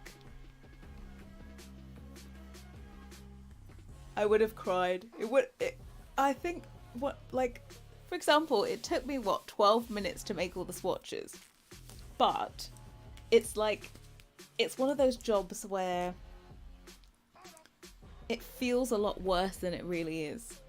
I would have cried. I think, for example, it took me, 12 minutes to make all the swatches. But it's like, it's one of those jobs where it feels a lot worse than it really is.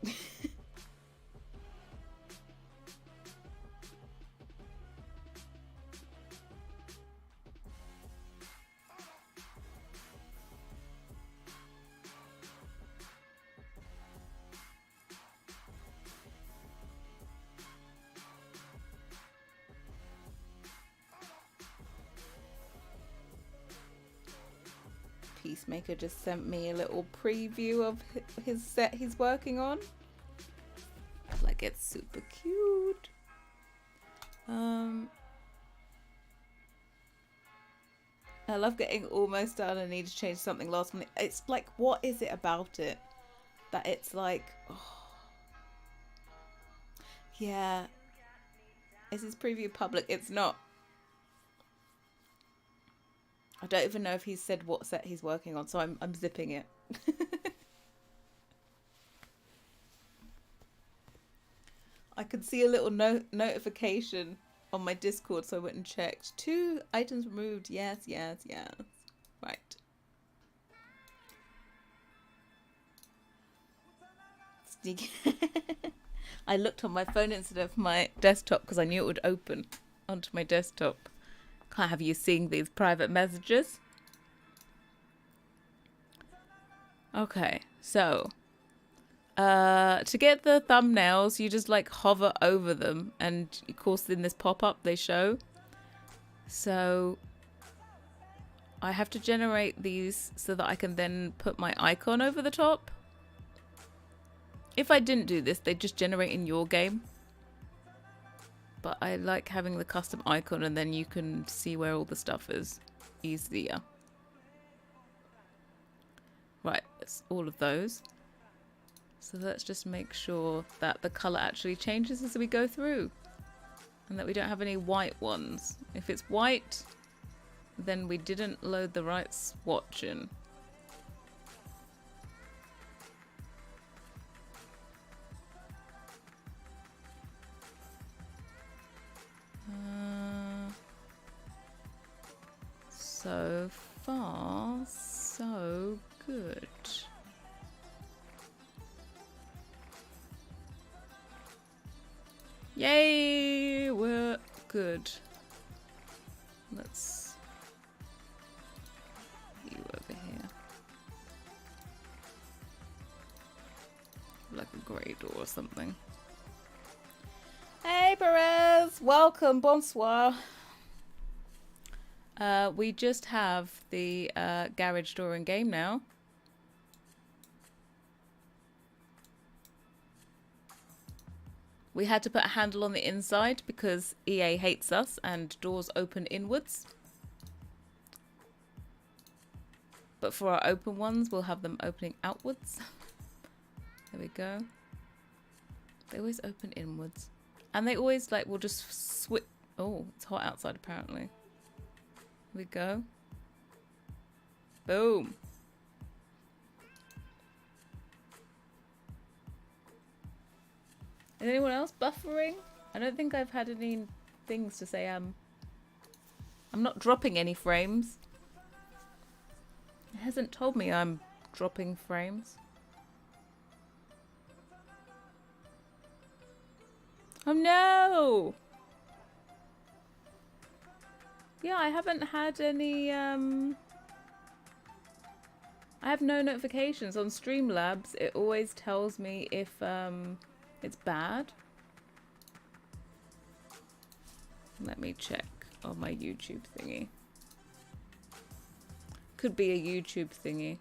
Maker just sent me a little preview of his set he's working on. Like, it's super cute. I love getting almost done and need to change something last minute. It's like, what is it about it that it's like, oh. Yeah. Is his preview public? It's not. I don't even know if he's said what set he's working on, so I'm zipping it. I could see a little notification on my Discord, so I went and checked. 2 items removed. Yes, yes, yes. Right. Sneaky. I looked on my phone instead of my desktop because I knew it would open onto my desktop. Can't have you seeing these private messages. Okay, so to get the thumbnails, you just like hover over them, and of course in this pop-up they show. So I have to generate these so that I can then put my icon over the top. If I didn't do this, they'd just generate in your game. But I like having the custom icon, and then you can see where all the stuff is easier. Right, it's all of those. So let's just make sure that the colour actually changes as we go through. And that we don't have any white ones. If it's white, then we didn't load the right swatch in. So far, so good. Yay, we're good. Let's see you over here. Like a grey door or something. Hey Perez, welcome, bonsoir. We just have the garage door in game now. We had to put a handle on the inside because EA hates us and doors open inwards. But for our open ones, we'll have them opening outwards. There we go. They always open inwards. And they always, like, will just switch. Oh, it's hot outside apparently. Here we go. Boom. Is anyone else buffering? I don't think I've had any things to say. I'm not dropping any frames. It hasn't told me I'm dropping frames. Oh no! Yeah, I haven't had any, I have no notifications. On Streamlabs, it always tells me if, it's bad. Let me check on my YouTube thingy. Could be a YouTube thingy.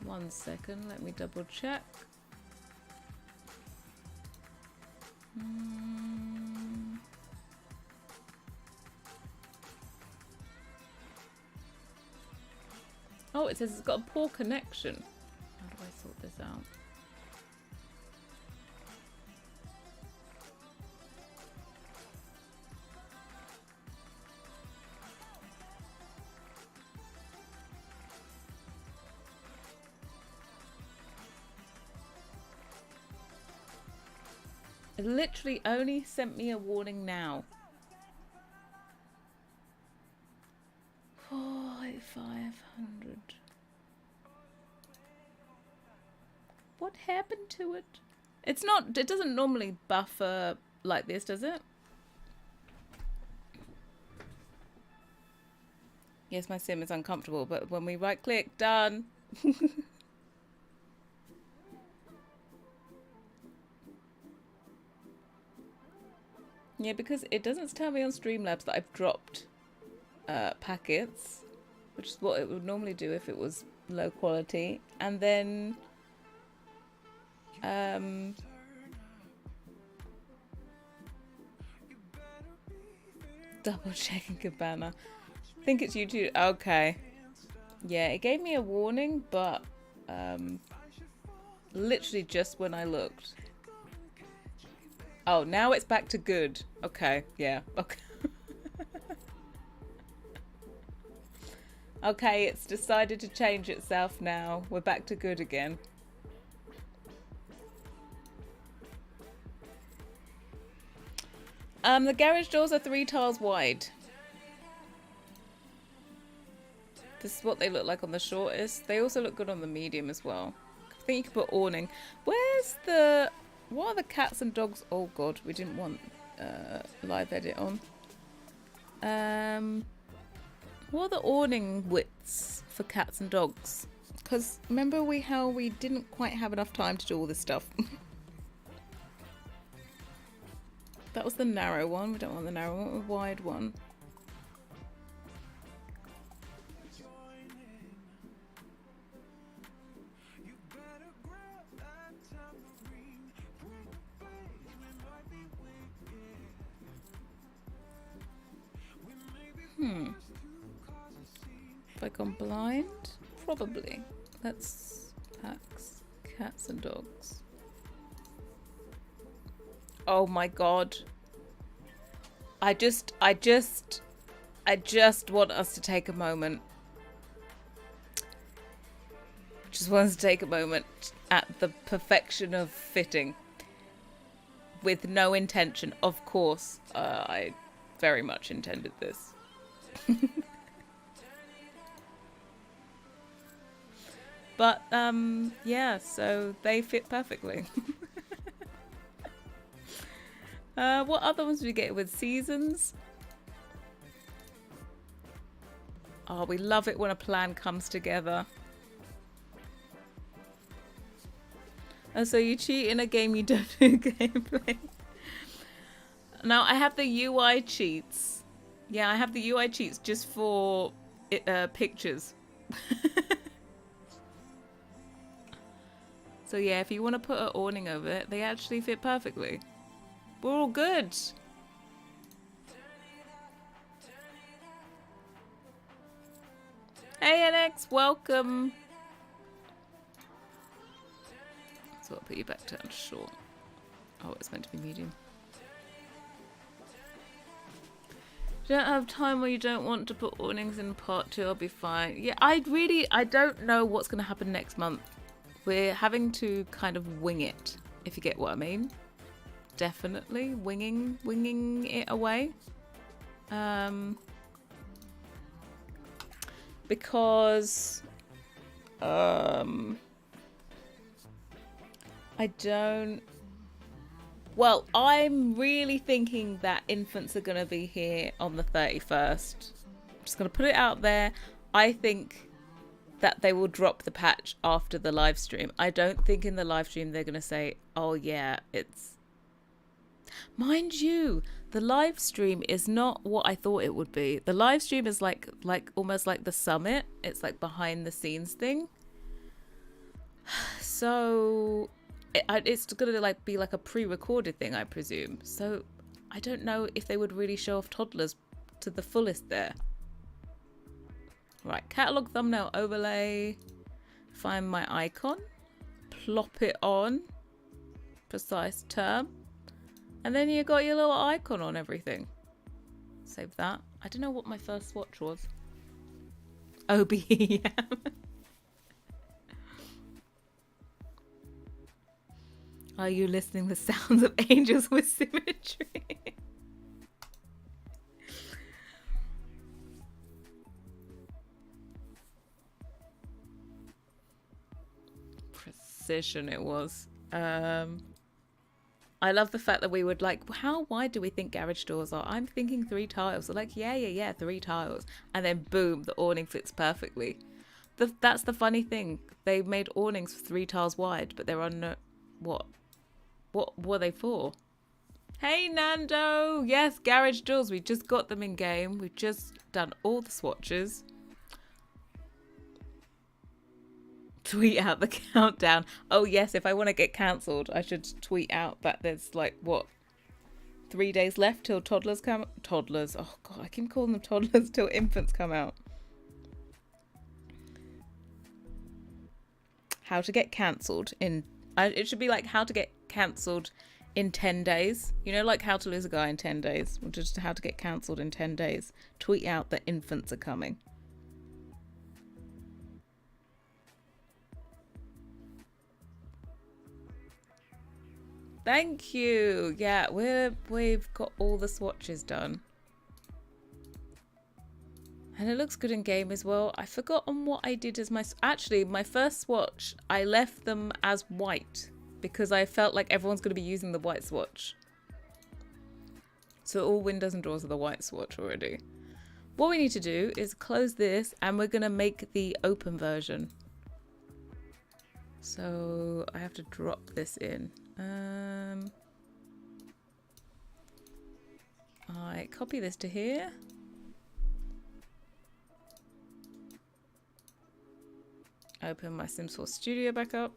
One second, let me double check. Oh, it says it's got a poor connection. How do I sort this out? It literally only sent me a warning now. 500. What happened to it? It's not, it doesn't normally buffer like this, does it? Yes, my sim is uncomfortable, but when we right click, done. Yeah, because it doesn't tell me on Streamlabs that I've dropped packets, which is what it would normally do if it was low quality. And then double checking Cabana. I think it's YouTube. Okay. Yeah, it gave me a warning, but literally just when I looked. Oh, now it's back to good. Okay, yeah. Okay. Okay, it's decided to change itself now. We're back to good again. The garage doors are 3 tiles wide. This is what they look like on the shortest. They also look good on the medium as well. I think you could put awning. Where's the... What are the cats and dogs? Oh god, we didn't want live edit on. What are the awning widths for cats and dogs? Because remember how we didn't quite have enough time to do all this stuff. That was the narrow one. We don't want the narrow one. We want the wide one. Have I gone blind? Probably. Let's packs, cats and dogs. Oh my god. I just want us to take a moment. Just want us to take a moment at the perfection of fitting. With no intention, of course. I very much intended this. But, yeah, so they fit perfectly. What other ones do we get with seasons? Oh, we love it when a plan comes together. And so you cheat in a game, you don't do gameplay. Now, I have the UI cheats. Yeah, I have the UI cheats just for pictures. So yeah, if you want to put an awning over it, they actually fit perfectly. We're all good. Hey NX, welcome. So I'll put you back down to short. Oh, it's meant to be medium. You don't have time or you don't want to put awnings in part 2, I'll be fine. Yeah, I don't know what's going to happen next month. We're having to kind of wing it, if you get what I mean. Definitely winging it away. Because I don't... Well, I'm really thinking that infants are going to be here on the 31st. I'm just going to put it out there. I think that they will drop the patch after the live stream. I don't think in the live stream they're going to say, oh yeah, it's... Mind you, the live stream is not what I thought it would be. The live stream is like almost like the summit. It's like behind the scenes thing. So it's going to like be like a pre-recorded thing, I presume. So I don't know if they would really show off toddlers to the fullest there. Right, catalog thumbnail overlay. Find my icon. Plop it on. Precise term. And then you got your little icon on everything. Save that. I don't know what my first swatch was. OBEM. Are you listening to sounds of angels with symmetry? Precision it was. I love the fact that we would like, how wide do we think garage doors are? I'm thinking 3 tiles. So like, yeah, 3 tiles. And then boom, the awning fits perfectly. That's the funny thing. They made awnings 3 tiles wide, but there are no... What were they for? Hey Nando! Yes, garage doors. We just got them in game. We've just done all the swatches. Tweet out the countdown. Oh yes, if I want to get cancelled, I should tweet out that there's like, what, 3 days left till toddlers come. Toddlers. Oh god, I keep calling them toddlers till infants come out. How to get cancelled in. It should be like how to get cancelled in 10 days. You know, like how to lose a guy in 10 days. Or just how to get cancelled in 10 days. Tweet out that infants are coming. Thank you. Yeah, we've got all the swatches done. And it looks good in game as well. I forgot on what I did as my... Actually, my first swatch, I left them as white because I felt like everyone's going to be using the white swatch. So all windows and doors are the white swatch already. What we need to do is close this and we're going to make the open version. So I have to drop this in. I copy this to here. Open my Sims 4 Studio back up.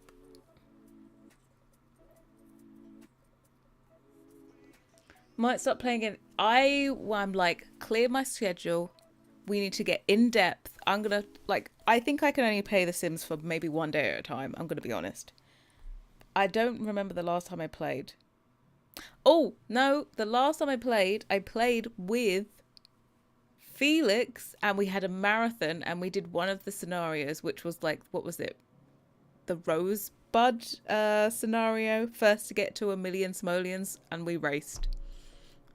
Might start playing it. I'm like, clear my schedule. We need to get in depth. I'm gonna I think I can only play The Sims for maybe 1 day at a time. I'm gonna be honest. I don't remember the last time I played. Oh no, the last time I played with Felix and we had a marathon and we did one of the scenarios, which was like, what was it? The Rosebud scenario, first to get to 1,000,000 simoleons, and we raced.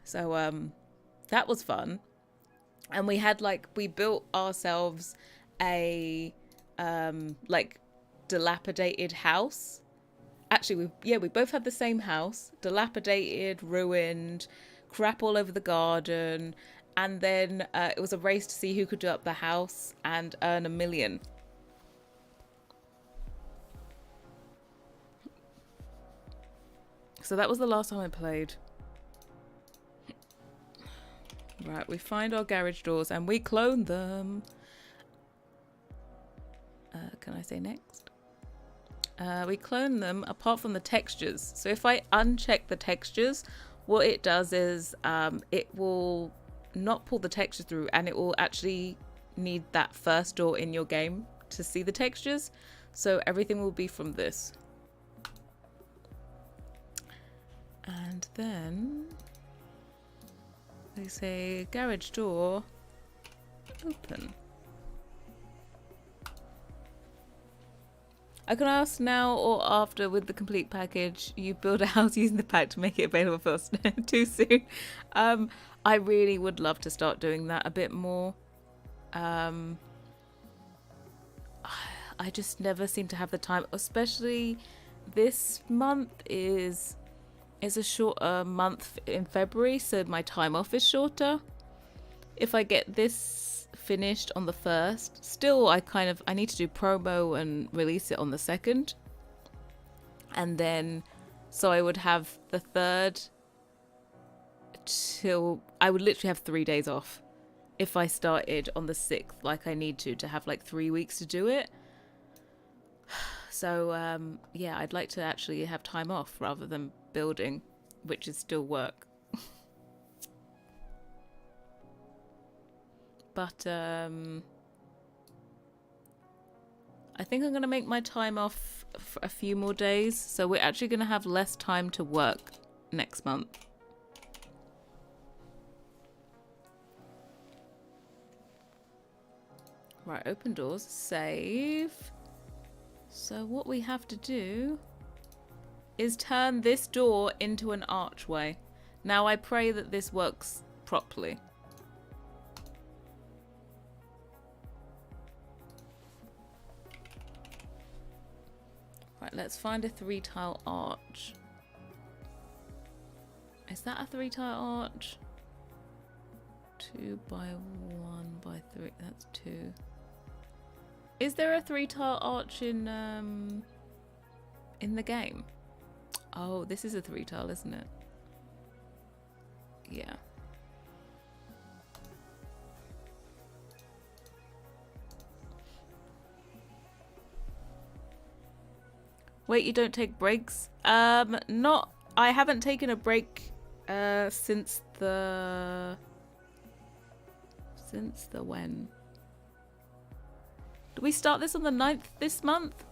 So that was fun. And we had we built ourselves a dilapidated house. Actually, we both had the same house, dilapidated, ruined, crap all over the garden. And then it was a race to see who could do up the house and earn 1,000,000. So that was the last time I played. Right, we find our garage doors and we clone them. Can I say next? We clone them apart from the textures. So if I uncheck the textures, what it does is it will not pull the texture through, and it will actually need that first door in your game to see the textures. So everything will be from this. And then they say garage door open. I can ask now or after with the complete package. You build a house using the pack to make it available for us. Too soon. I really would love to start doing that a bit more. I just never seem to have the time, especially this month is a shorter month in February, so my time off is shorter. If I get this finished on the 1st, still I need to do promo and release it on the 2nd. And then, so I would have the 3rd till, I would literally have 3 days off if I started on the 6th, like I need to have 3 weeks to do it. So yeah, I'd like to actually have time off rather than building, which is still work. But I think I'm going to make my time off for a few more days, so we're actually going to have less time to work next month. Right, open doors, save. So what we have to do is turn this door into an archway. Now I pray that this works properly. Right, let's find a 3-tile arch. Is that a 3-tile arch? 2 by 1 by 3, that's 2. Is there a 3-tile arch in the game? Oh, this is a 3-tile, isn't it? Yeah. Wait, you don't take breaks? Not. I haven't taken a break since the when? Do we start this on the 9th this month?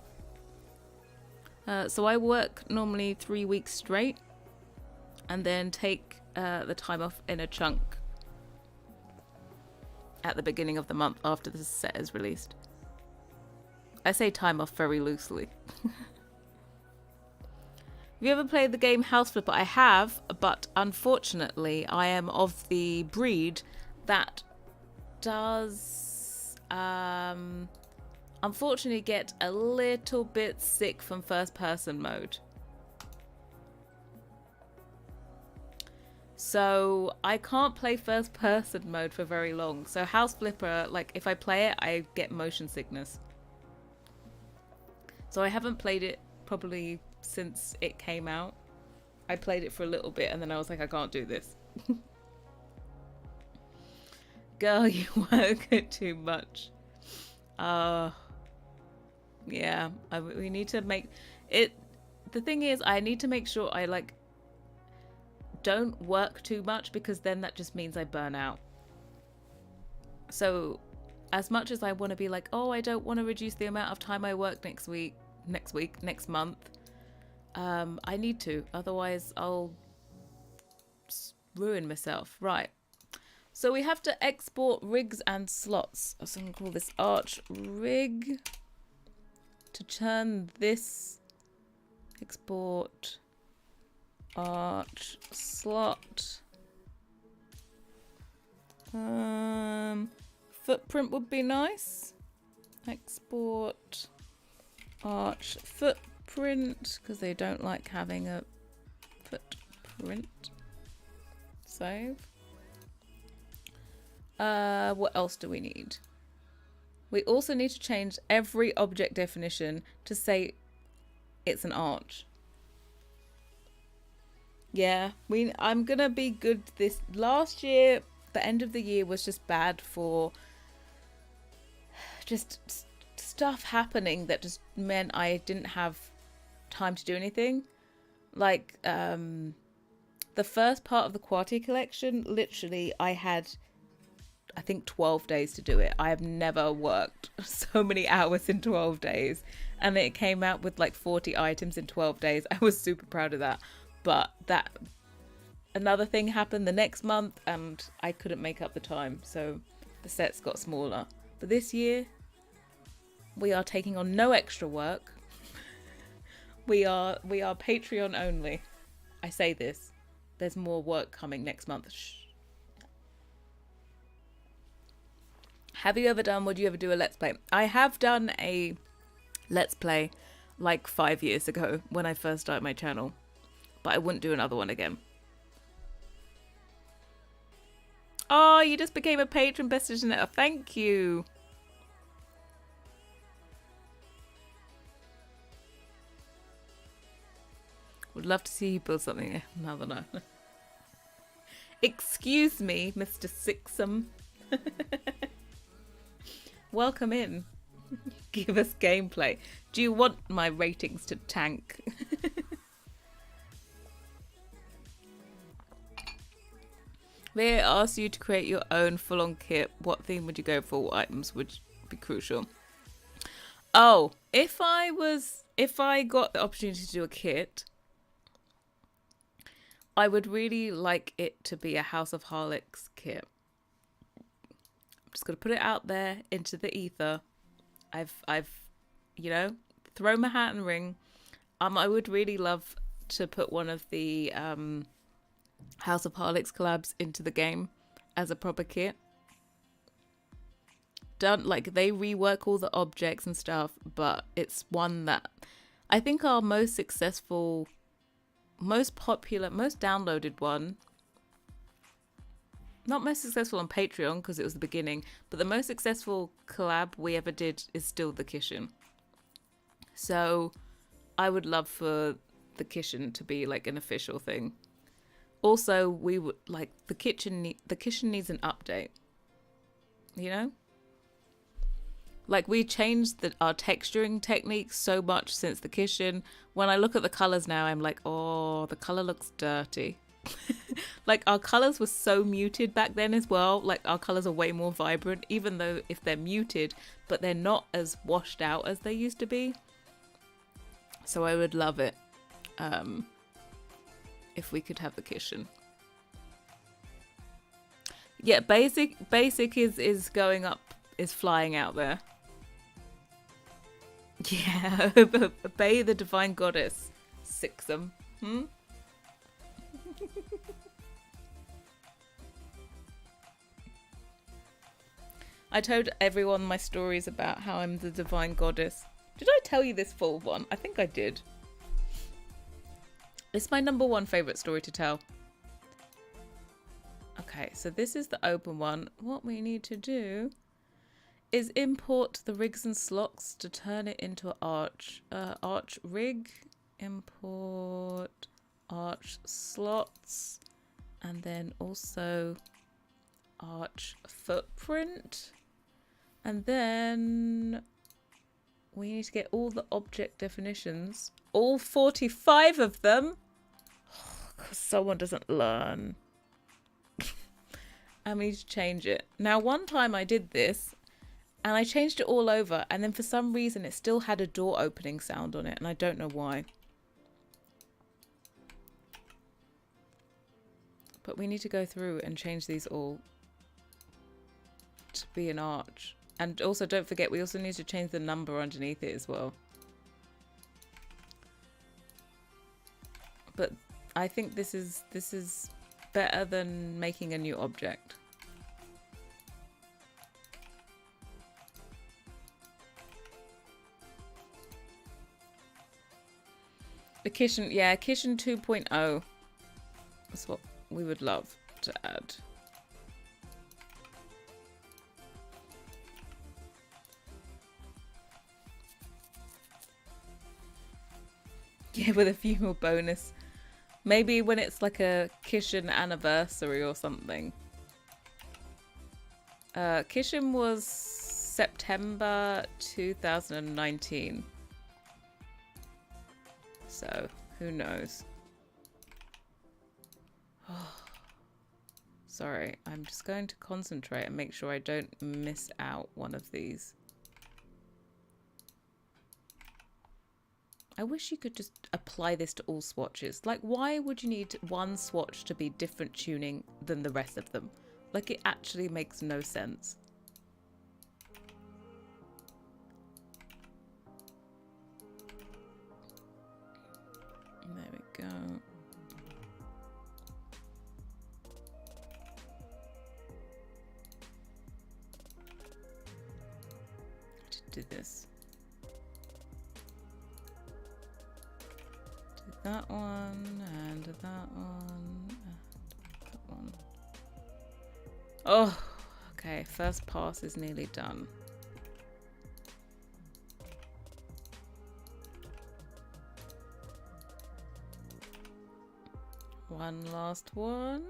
So I work normally 3 weeks straight and then take the time off in a chunk at the beginning of the month after the set is released. I say time off very loosely. Have you ever played the game House Flipper? I have, but unfortunately I am of the breed that does unfortunately get a little bit sick from first person mode. So I can't play first person mode for very long. So House Flipper, like if I play it, I get motion sickness. So I haven't played it probably since it came out. I played it for a little bit and then I was like, I can't do this. Girl, you work too much. Yeah, we need to make it. The thing is, I need to make sure I like don't work too much, because then that just means I burn out. So as much as I want to be like, oh, I don't want to reduce the amount of time I work next month, I need to, otherwise I'll ruin myself. Right, so we have to export rigs and slots. So I'm gonna call this arch rig to turn this. Export arch slot. Footprint would be nice. Export arch footprint, because they don't like having a footprint. Save. What else do we need? We also need to change every object definition to say it's an arch. Yeah, I'm gonna be good this. Last year, the end of the year was just bad for just stuff happening that just meant I didn't have time to do anything. Like the first part of the Quarty collection, literally I had, I think, 12 days to do it. I have never worked so many hours in 12 days. And it came out with like 40 items in 12 days. I was super proud of that. But that another thing happened the next month and I couldn't make up the time. So the sets got smaller. But this year, we are taking on no extra work. We are Patreon only. I say this. There's more work coming next month. Shh. Have you ever done, would you ever do a Let's Play? I have done a Let's Play like 5 years ago when I first started my channel, but I wouldn't do another one again. Oh, you just became a patron, Best Jeanette. Thank you. Would love to see you build something. No, no. Excuse me, Mr. Sixum. Welcome in. Give us gameplay. Do you want my ratings to tank? They ask you to create your own full-on kit. What theme would you go for? What items would be crucial? Oh, if I got the opportunity to do a kit, I would really like it to be a House of Harlix kit. I'm just gonna put it out there into the ether. I've you know, throw my hat in the ring. I would really love to put one of the House of Harlix collabs into the game as a proper kit. Done, like, they rework all the objects and stuff, but it's one that I think our most successful, most popular, most downloaded one. Not most successful on Patreon because it was the beginning, but the most successful collab we ever did is still the Kishin. So I would love for the Kishin to be like an official thing. Also, we would like the kitchen needs an update. You know? Like, we changed our texturing techniques so much since the kitchen. When I look at the colors now, I'm like, oh, the color looks dirty. Like, our colors were so muted back then as well. Like, our colors are way more vibrant, even though if they're muted, but they're not as washed out as they used to be. So I would love it if we could have the kitchen. Yeah, basic is going up, is flying out there. Yeah, obey the divine goddess. Sixum. I told everyone my stories about how I'm the divine goddess. Did I tell you this full one? I think I did. It's my #1 favourite story to tell. Okay, so this is the open one. What we need to do is import the rigs and slots to turn it into an arch rig. Import arch slots, and then also arch footprint. And then we need to get all the object definitions, all 45 of them, because someone doesn't learn. And we need to change it. Now, one time I did this and I changed it all over, and then for some reason it still had a door opening sound on it, and I don't know why. But we need to go through and change these all to be an arch. And also, don't forget, we also need to change the number underneath it as well. But I think this is better than making a new object. The kitchen, yeah, kitchen 2.0. That's what we would love to add. Yeah, with a few more bonus. Maybe when it's like a kitchen anniversary or something. Kitchen was September 2019. So, who knows? Oh, sorry, I'm just going to concentrate and make sure I don't miss out one of these. I wish you could just apply this to all swatches. Like, why would you need one swatch to be different tuning than the rest of them? Like, it actually makes no sense. There we go. I did this. That one, and that one, and that one. Oh, okay, first pass is nearly done. One last one.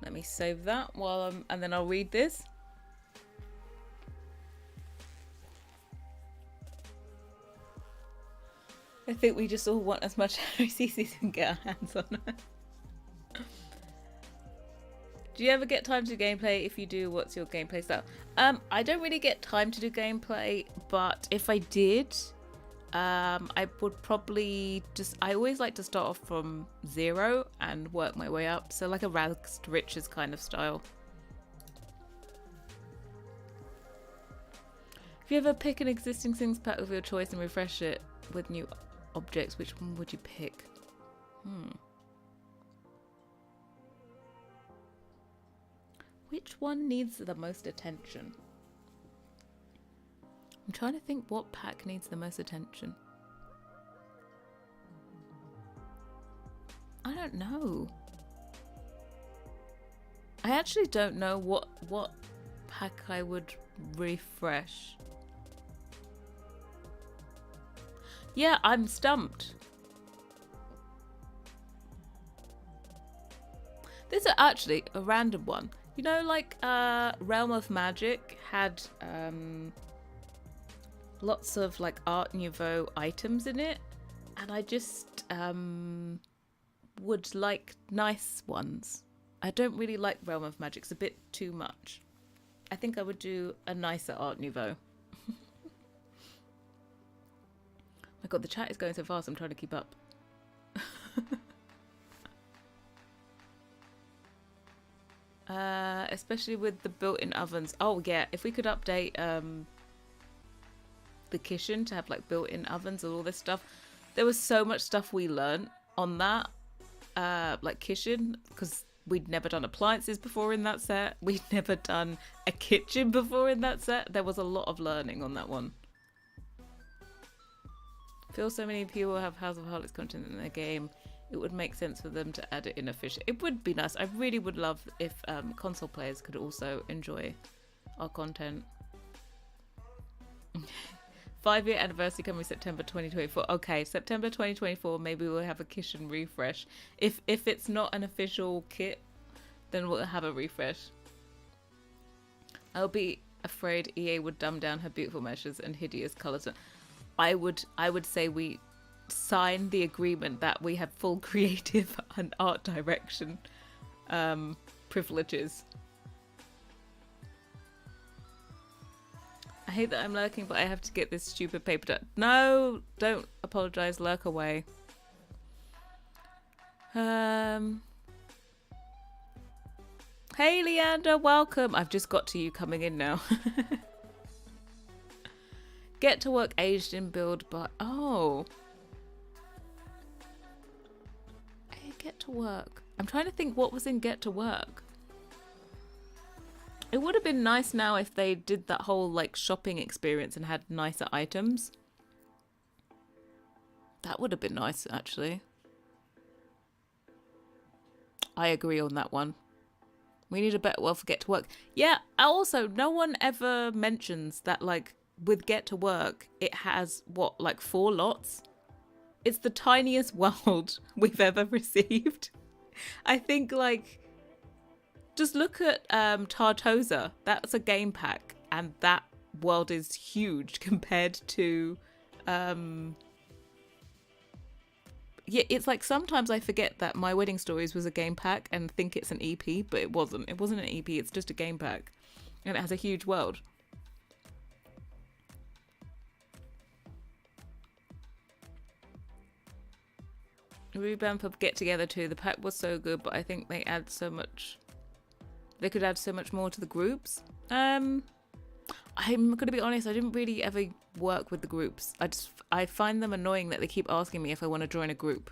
Let me save that while and then I'll read this. I think we just all want as much Harrie as we can get our hands on. Do you ever get time to do gameplay? If you do, what's your gameplay style? I don't really get time to do gameplay, but if I did, I would probably just... I always like to start off from 0 and work my way up. So like a rags to riches kind of style. If you ever pick an existing things pack of your choice and refresh it with new objects, which one would you pick? Which one needs the most attention? I'm trying to think what pack needs the most attention. I don't know. I actually don't know what pack I would refresh. Yeah, I'm stumped. This is actually a random one. You know, like Realm of Magic had lots of like Art Nouveau items in it, and I just would like nice ones. I don't really like Realm of Magic. It's a bit too much. I think I would do a nicer Art Nouveau. My god, the chat is going so fast, I'm trying to keep up. Especially with the built-in ovens. Oh yeah, if we could update the kitchen to have like built-in ovens and all this stuff. There was so much stuff we learned on that like kitchen, because we'd never done appliances before in that set. We'd never done a kitchen before in that set. There was a lot of learning on that one. I feel so many people have House of Harlots content in their game. It would make sense for them to add it in officially. It would be nice. I really would love if console players could also enjoy our content. 5-year anniversary coming September 2024. Okay, September 2024, maybe we'll have a kitchen refresh. If it's not an official kit, then we'll have a refresh. I'll be afraid EA would dumb down her beautiful meshes and hideous colours. I would say we sign the agreement that we have full creative and art direction privileges. I hate that I'm lurking, but I have to get this stupid paper done. No, don't apologise, lurk away. Hey Leander, welcome. I've just got to you coming in now. Get to work aged in build, but oh. Hey, get to work. I'm trying to think what was in get to work. It would have been nice now if they did that whole like shopping experience and had nicer items. That would have been nice, actually. I agree on that one. We need a better well for get to work. Yeah, also, no one ever mentions that like with get to work, it has what, like 4 lots? It's the tiniest world we've ever received. I think like just look at Tartosa. That's a game pack, and that world is huge compared to yeah, it's like sometimes I forget that My Wedding Stories was a game pack and think it's an EP, but it wasn't. It wasn't an EP, it's just a game pack. And it has a huge world. Revamp of Get Together too. The pack was so good, but I think they add so much. They could add so much more to the groups. I'm gonna be honest, I didn't really ever work with the groups. I find them annoying that they keep asking me if I want to join a group.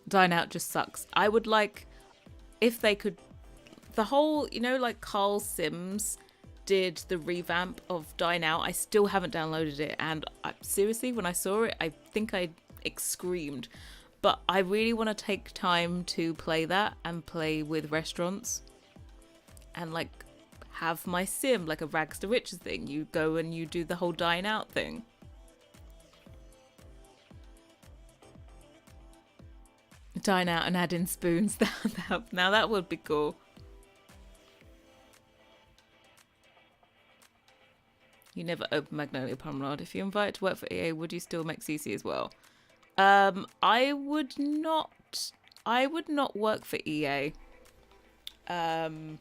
Dine Out just sucks. I would like if they could, the whole, you know, like Carl Sims did the revamp of Dine Out. I still haven't downloaded it, and seriously, when I saw it, I think I screamed. But I really want to take time to play that and play with restaurants and like have my sim, like a rags to riches thing. You go and you do the whole dine out thing. Dine out and add in spoons. Now that would be cool. You never open Magnolia Promenade. If you're invited to work for EA, would you still make CC as well? I would not work for EA. To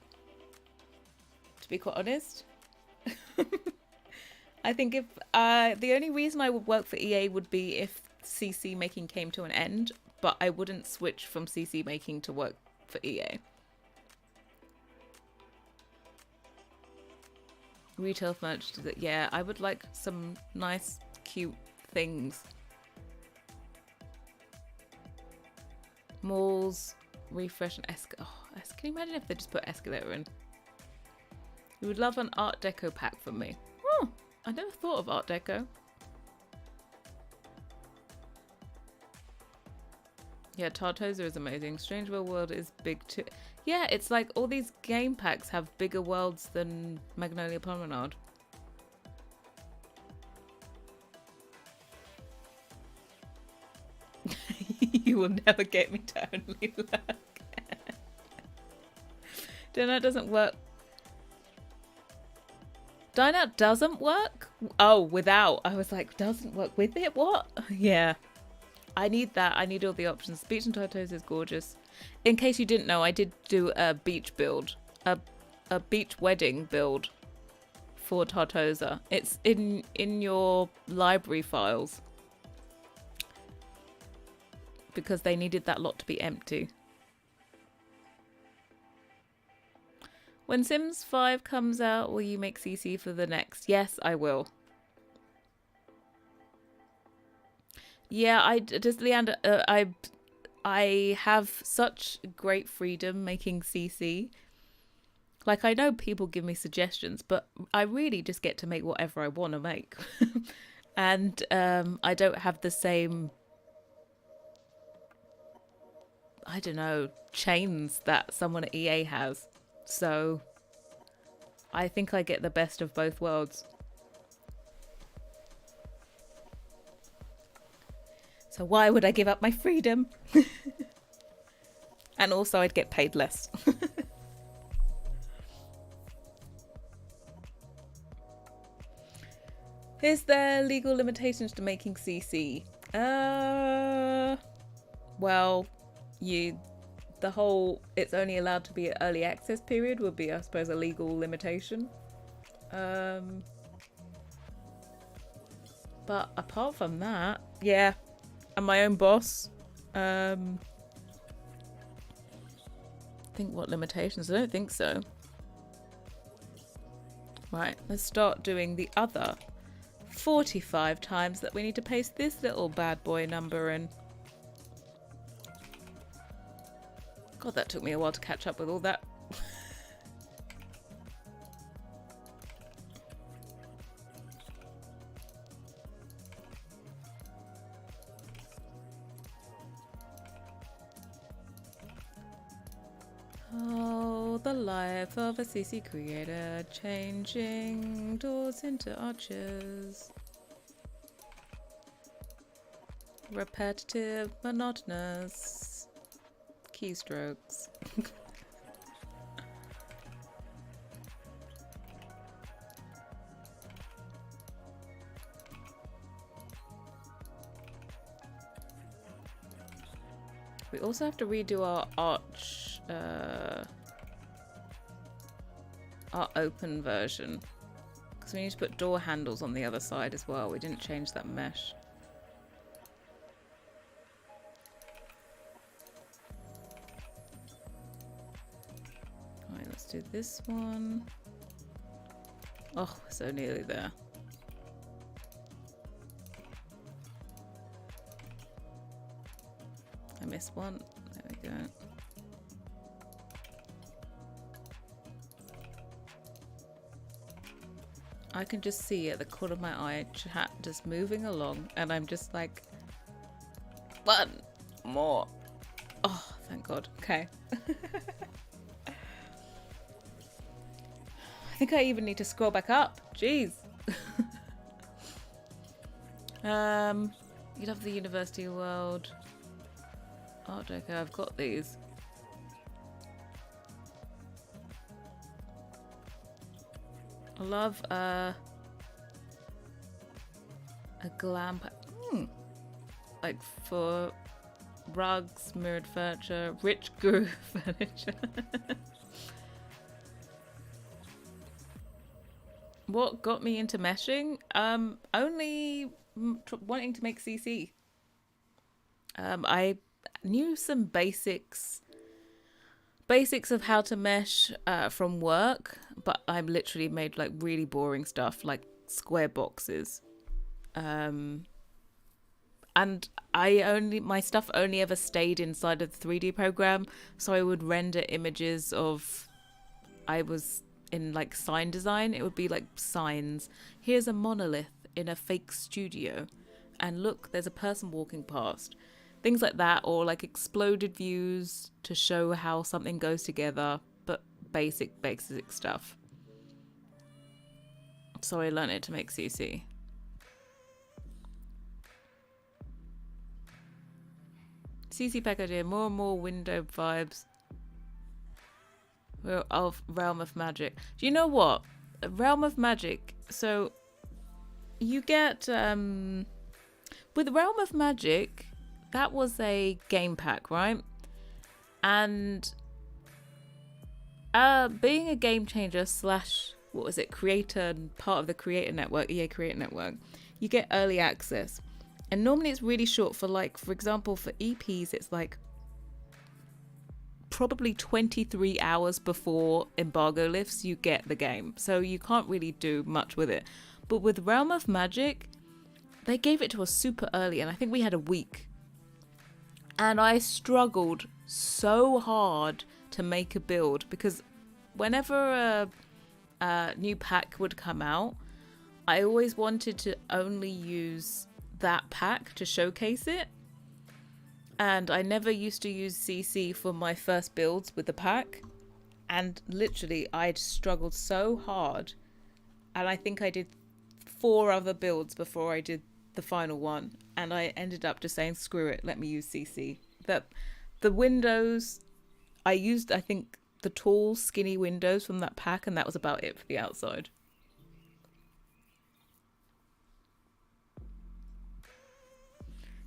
be quite honest. I think if the only reason I would work for EA would be if CC making came to an end, but I wouldn't switch from CC making to work for EA. Retail furniture, yeah, I would like some nice, cute things. Malls, refresh and escalator. Oh, can you imagine if they just put escalator in? You would love an Art Deco pack from me. Oh, I never thought of Art Deco. Yeah, Tartosa is amazing. Strange World is big too. Yeah, it's like all these game packs have bigger worlds than Magnolia Promenade. You will never get me to only look. Dine out doesn't work. Dine out doesn't work? Oh, without. I was like, doesn't work with it? What? Yeah. I need that. I need all the options. Beach and Tartos is gorgeous. In case you didn't know, I did do a beach build. A beach wedding build for Tartosa. It's in your library files. Because they needed that lot to be empty. When Sims 5 comes out, will you make CC for the next? Yes, I will. Yeah, Leander, I have such great freedom making CC. Like, I know people give me suggestions, but I really just get to make whatever I want to make. And I don't have the same, I don't know, chains that someone at EA has. So I think I get the best of both worlds. So why would I give up my freedom? And also I'd get paid less. Is there legal limitations to making CC? Well, the whole it's only allowed to be an early access period would be, I suppose, a legal limitation. But apart from that, yeah, I'm my own boss. I think what limitations? I don't think so. Right, let's start doing the other 45 times that we need to paste this little bad boy number in. God, that took me a while to catch up with all that. Oh, the life of a CC creator, changing doors into arches. Repetitive, monotonous keystrokes. We also have to redo our open version, because we need to put door handles on the other side as well. We didn't change that mesh. Alright, let's do this one. Oh, so nearly there. I missed one. There we go. I can just see at the corner of my eye chat just moving along, and I'm just like, one more. Oh, thank God. Okay. I think I even need to scroll back up. Jeez. You'd have the university world. Art Deco, I've got these. I love a glam like for rugs, mirrored furniture, rich guru furniture. What got me into meshing? Only wanting to make CC. I knew some basics of how to mesh from work, but I've literally made like really boring stuff like square boxes. And my stuff only ever stayed inside of the 3D program, so I would render images of, I was in like sign design, it would be like signs. Here's a monolith in a fake studio, and look, there's a person walking past. Things like that, or like exploded views to show how something goes together, but basic stuff. So I learned it to make CC. CC pack idea, more and more window vibes. Of Realm of Magic. Do you know what? Realm of Magic. So you get with Realm of Magic, that was a game pack, right? And being a game changer slash what was it, creator and part of the Creator Network, EA Creator Network, you get early access. And normally it's really short for like, for example, for EPs, it's like probably 23 hours before embargo lifts, you get the game. So you can't really do much with it. But with Realm of Magic, they gave it to us super early, and I think we had a week. And I struggled so hard to make a build because whenever a new pack would come out, I always wanted to only use that pack to showcase it. And I never used to use CC for my first builds with the pack. And literally, I'd struggled so hard. And I think I did 4 other builds before I did the final one. And I ended up just saying, screw it, let me use CC. The windows, I used, I think, the tall, skinny windows from that pack. And that was about it for the outside.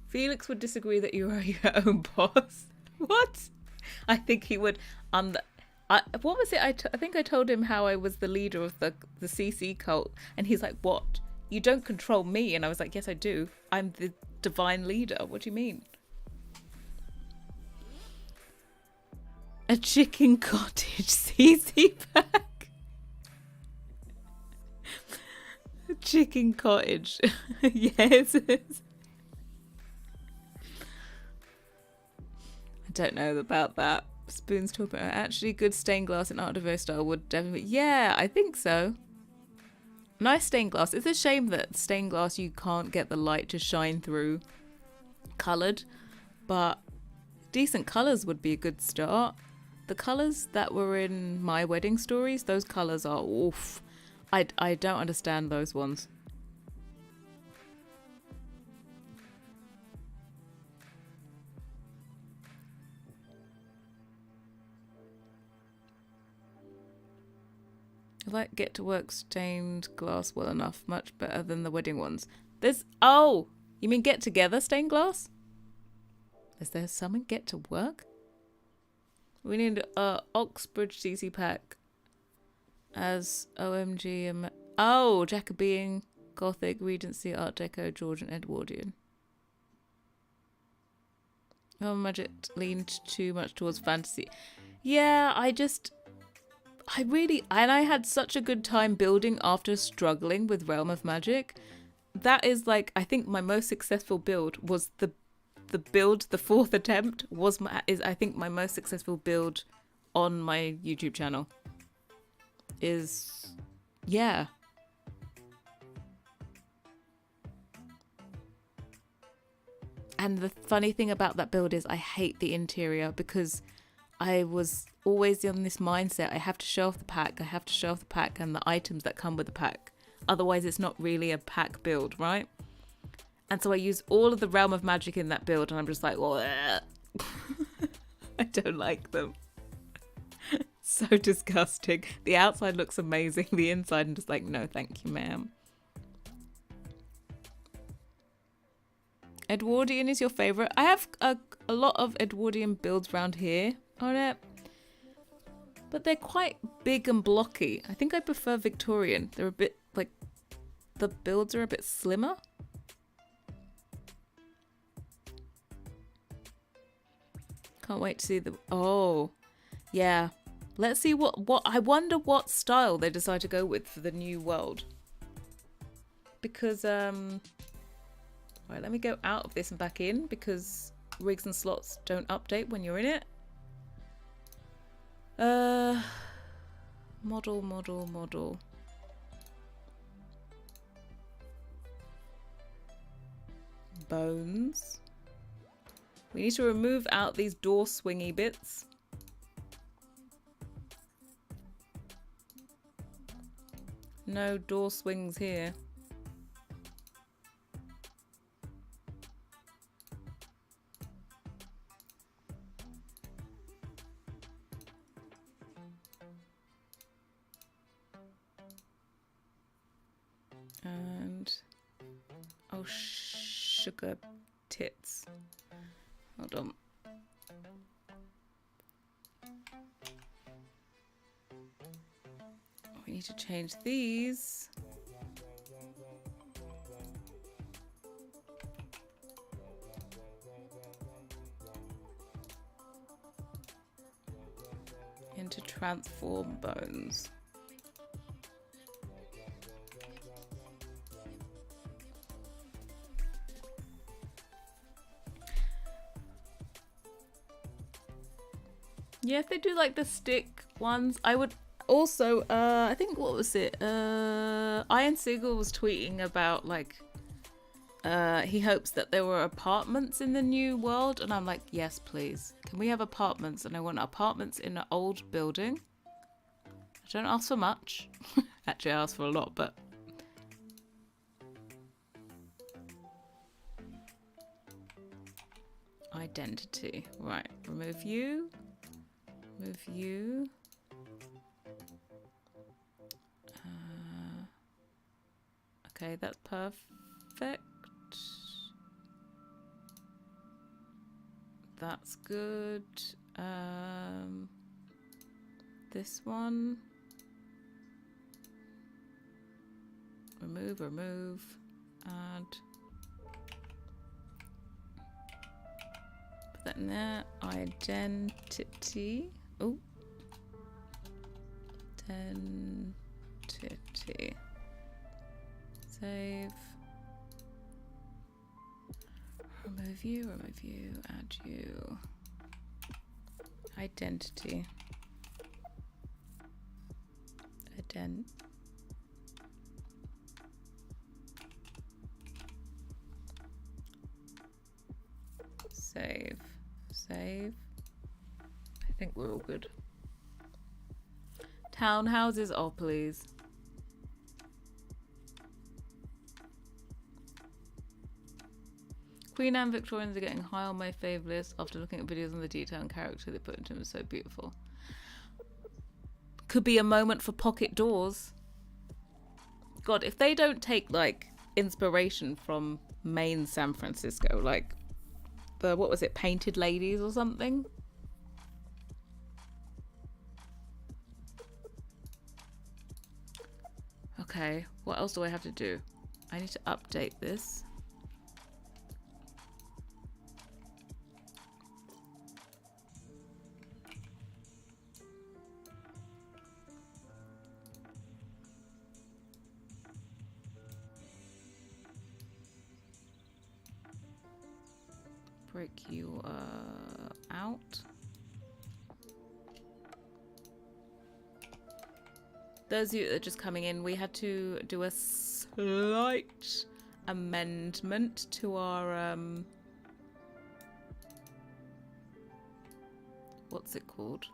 Felix would disagree that you are your own boss. What? I think he would. What was it? I think I told him how I was the leader of the CC cult, and he's like, "What? You don't control me?" And I was like, "Yes, I do. I'm the divine leader. What do you mean?" A chicken cottage CC pack. A chicken cottage. Yes. Don't know about that. Spoons talk about actually good stained glass in Art Deco style would definitely, yeah, I think so. Nice stained glass. It's a shame that stained glass you can't get the light to shine through coloured, but decent colours would be a good start. The colours that were in my wedding stories, those colours are oof. I don't understand those ones. I like get to work stained glass well enough, much better than the wedding ones. Oh, you mean get together stained glass? Is there something get to work? We need Oxbridge CC pack as OMG and Jacobean, Gothic, Regency, Art Deco, Georgian, Edwardian. Oh, Magic leaned too much towards fantasy. Yeah, I had such a good time building after struggling with Realm of Magic. That is like, I think my most successful build was the build, the 4th attempt is I think my most successful build on my YouTube channel. Yeah. And the funny thing about that build is I hate the interior because I was always in this mindset, I have to show off the pack and the items that come with the pack. Otherwise, it's not really a pack build, right? And so I use all of the Realm of Magic in that build, and I'm just like, I don't like them. So disgusting. The outside looks amazing. The inside, I'm just like, no, thank you, ma'am. Edwardian is your favourite? I have a lot of Edwardian builds around here on it. But they're quite big and blocky. I think I prefer Victorian. They're a bit, like, the builds are a bit slimmer. Can't wait to see oh, yeah. Let's see what I wonder what style they decide to go with for the new world. Because, right, let me go out of this and back in because rigs and slots don't update when you're in it. Model. Bones. We need to remove out these door swingy bits. No door swings here. And oh, sugar tits. Hold on. We need to change these. Into transform bones. Yeah, if they do like the stick ones, I would also, I think, what was it? Iron Siegel was tweeting about, like, he hopes that there were apartments in the new world. And I'm like, yes, please. Can we have apartments? And I want apartments in an old building. I don't ask for much. Actually, I ask for a lot, but... Identity. Right, remove you. Move you. Okay, that's perfect. That's good. This one. Remove. Add. Put that in there. Identity. Oh. Identity. Save. Remove you, add you. Identity. Save. I think we're all good. Townhouses, oh please. Queen Anne Victorians are getting high on my fave list after looking at videos on the detail and character they put into them. So beautiful. Could be a moment for pocket doors. God, if they don't take like inspiration from main San Francisco, like the, what was it, Painted Ladies or something? Okay, what else do I have to do? I need to update this. Break you out. Those of you that are just coming in, we had to do a slight amendment to our what's it called?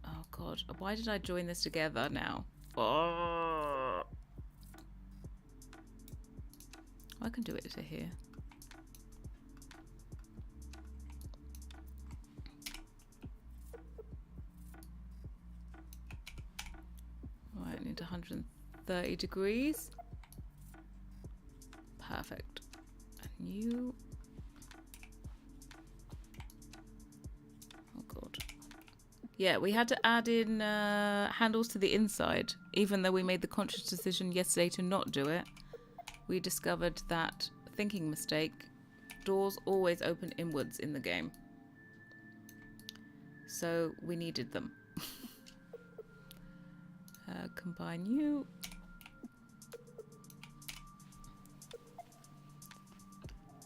Oh god, why did I join this together now? Oh. I can do it to here. Right, I need 130 degrees. Perfect. And you... Oh god. Yeah, we had to add in handles to the inside, even though we made the conscious decision yesterday to not do it. We discovered that thinking mistake. Doors always open inwards in the game. So we needed them. Combine you.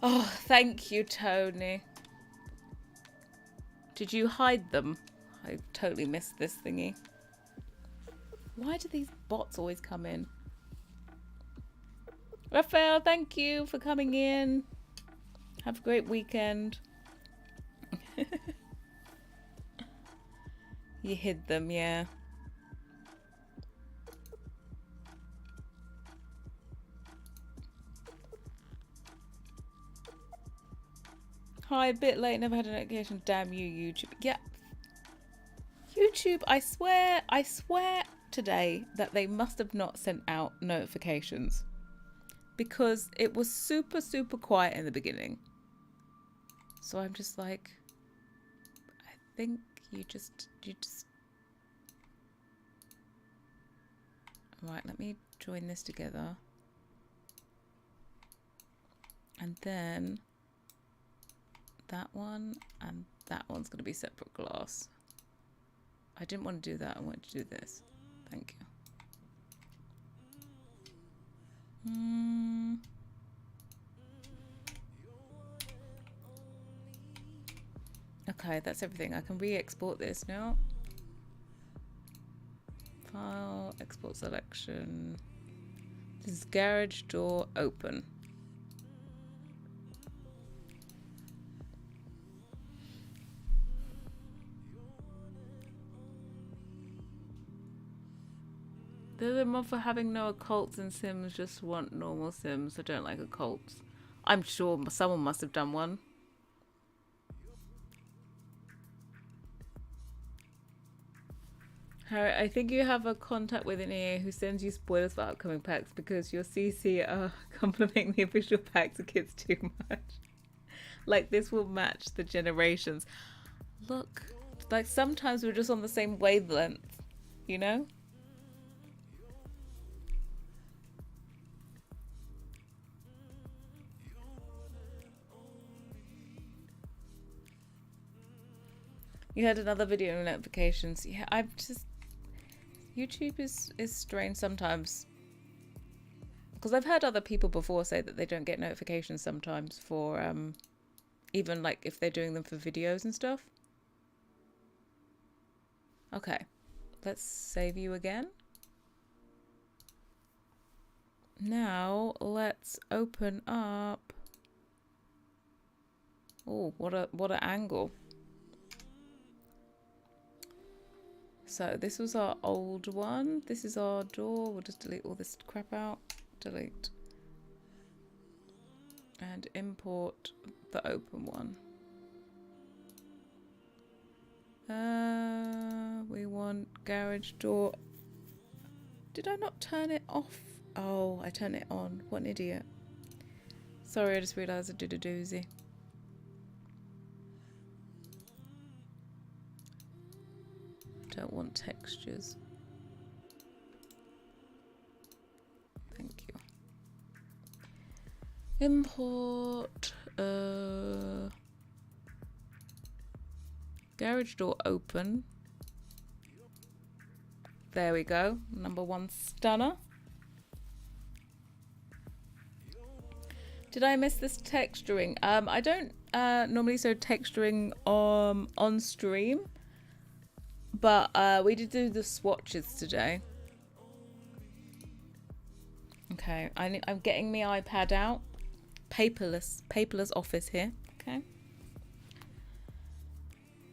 Oh, thank you, Tony. Did you hide them? I totally missed this thingy. Why do these bots always come in? Raphael, thank you for coming in. Have a great weekend. You hid them, yeah. Hi, a bit late, never had a notification. Damn you, YouTube. Yeah. YouTube, I swear, today that they must have not sent out notifications, because it was super, super quiet in the beginning. So I'm just like, I think you just... Right, let me join this together. And then that one and that one's going to be separate glass. I didn't want to do that. I wanted to do this. Thank you. Okay, that's everything. I can re-export this now. File, export selection. This is garage door open. They're the mod for having no occults in Sims, just want normal Sims. I don't like occults. I'm sure someone must have done one. Harry, I think you have a contact with an EA who sends you spoilers for upcoming packs because your CC are complimenting the official packs of kids too much. Like, this will match the generations. Look, like sometimes we're just on the same wavelength, you know? You had another video notifications. Yeah, I'm just... YouTube is strange sometimes. Because I've heard other people before say that they don't get notifications sometimes for... even like if they're doing them for videos and stuff. Okay. Let's save you again. Now, let's open up... Oh, what an angle. So this was our old one. This is our door. We'll just delete all this crap out. Delete. And import the open one. We want garage door. Did I not turn it off? Oh, I turned it on. What an idiot. Sorry, I just realised I did a doozy. Don't want textures. Thank you. Import garage door open. There we go. Number one stunner. Did I miss this texturing? I don't normally show texturing on stream. But we did do the swatches today. Okay, I'm getting my iPad out. Paperless office here. Okay.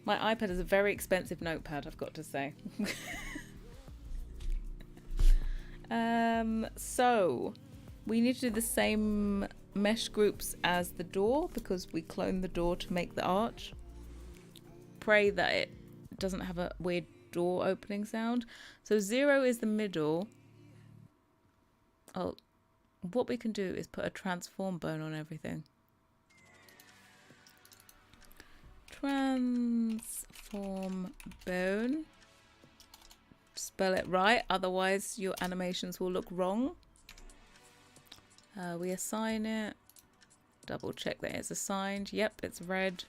My iPad is a very expensive notepad, I've got to say. So we need to do the same mesh groups as the door because we cloned the door to make the arch. Pray that it doesn't have a weird door opening sound. So 0 is the middle. Oh, what we can do is put a transform bone on everything. Transform bone. Spell it right, otherwise your animations will look wrong. We assign it. Double check that it's assigned. Yep, it's red.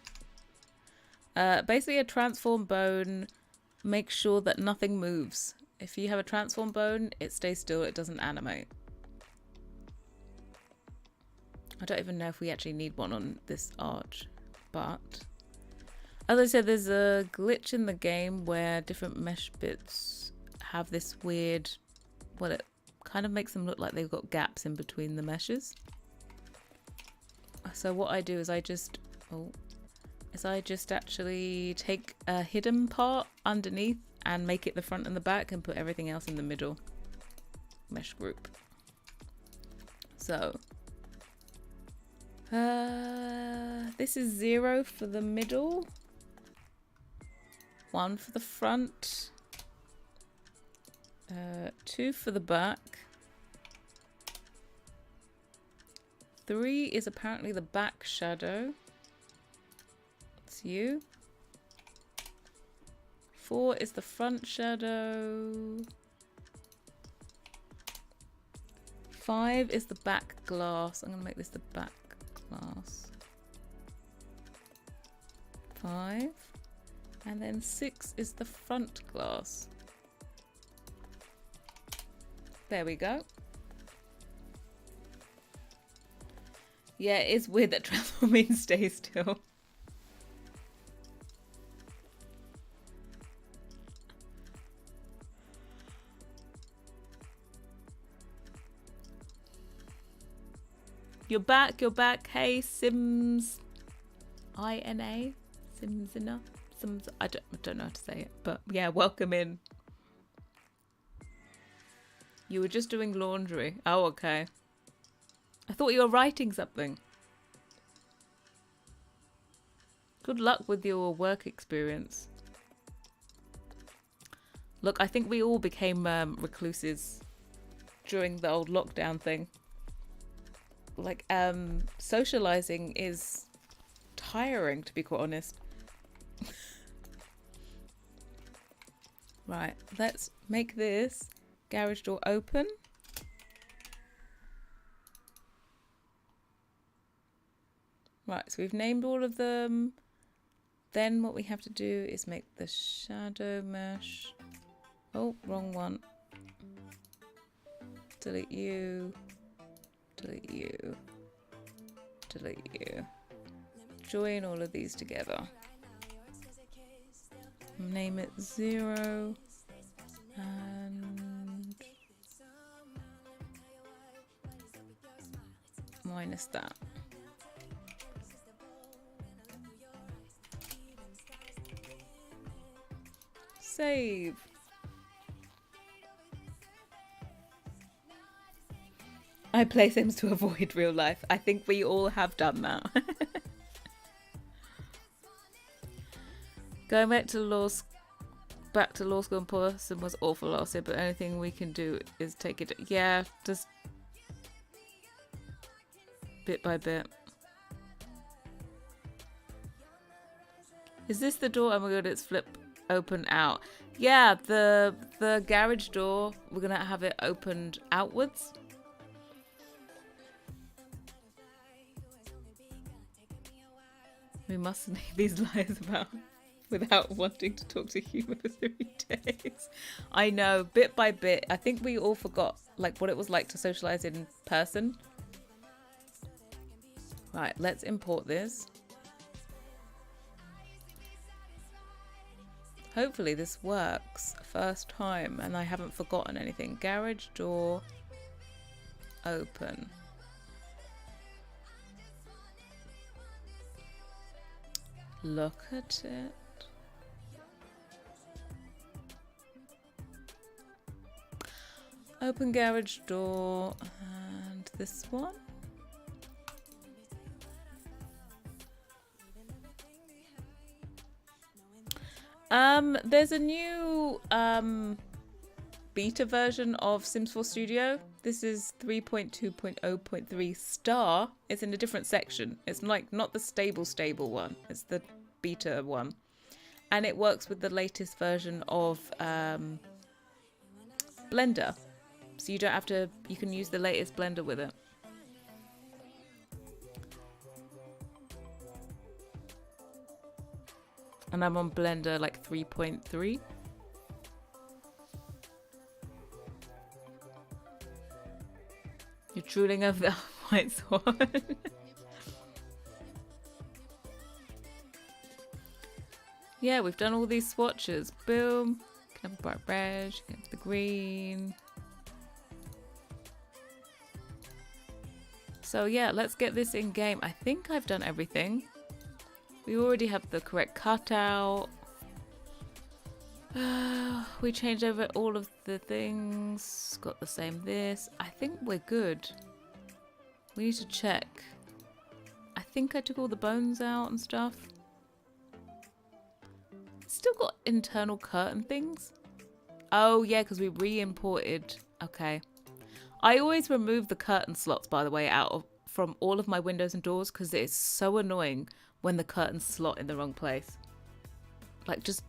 Basically a transform bone makes sure that nothing moves. If you have a transform bone, it stays still, it doesn't animate. I don't even know if we actually need one on this arch, but as I said, there's a glitch in the game where different mesh bits have this weird, well, it kind of makes them look like they've got gaps in between the meshes. So what I do is I just actually take a hidden part underneath and make it the front and the back and put everything else in the middle mesh group. So this is 0 for the middle, 1 for the front, 2 for the back. 3 is apparently the back shadow. It's you. 4 is the front shadow. 5 is the back glass. I'm going to make this the back glass. 5. And then 6 is the front glass. There we go. Yeah, it is weird that transforming stays still. You're back, you're back. Hey, Sims. I-N-A? Simsina? Sims. I don't know how to say it, but yeah, welcome in. You were just doing laundry. Oh, okay. I thought you were writing something. Good luck with your work experience. Look, I think we all became recluses during the old lockdown thing. Like, socializing is tiring, to be quite honest. Right, let's make this garage door open. Right, so we've named all of them. Then what we have to do is make the shadow mesh. Oh, wrong one. Delete you. Delete you. Delete you. Join all of these together. Name it 0. And minus that. Save. I play Sims to avoid real life. I think we all have done that. Going back to law school in person was awful last year, but anything we can do is take it. Yeah, just bit by bit. Is this the door? Oh my god, it's flip open out. Yeah, the garage door, we're gonna have it opened outwards. We mustn't leave these lies about without wanting to talk to humour for 3 days. I know, bit by bit. I think we all forgot like what it was like to socialise in person. Right, let's import this. Hopefully this works first time and I haven't forgotten anything. Garage door open. Look at it. Open garage door and this one. There's a new beta version of Sims 4 Studio. This is 3.2.0.3 star. It's in a different section. It's like not the stable one. It's the beta one. And it works with the latest version of Blender. So you don't have to, you can use the latest Blender with it. And I'm on Blender like 3.3. You're drooling over the white swan. Yeah, we've done all these swatches. Boom. Can have a bright red, can have the green. So yeah, let's get this in game. I think I've done everything. We already have the correct cutout. We changed over all of the things. Got the same this. I think we're good. We need to check. I think I took all the bones out and stuff. Still got internal curtain things. Oh, yeah, because we re-imported. Okay. I always remove the curtain slots, by the way, from all of my windows and doors because it's so annoying when the curtains slot in the wrong place. Like, just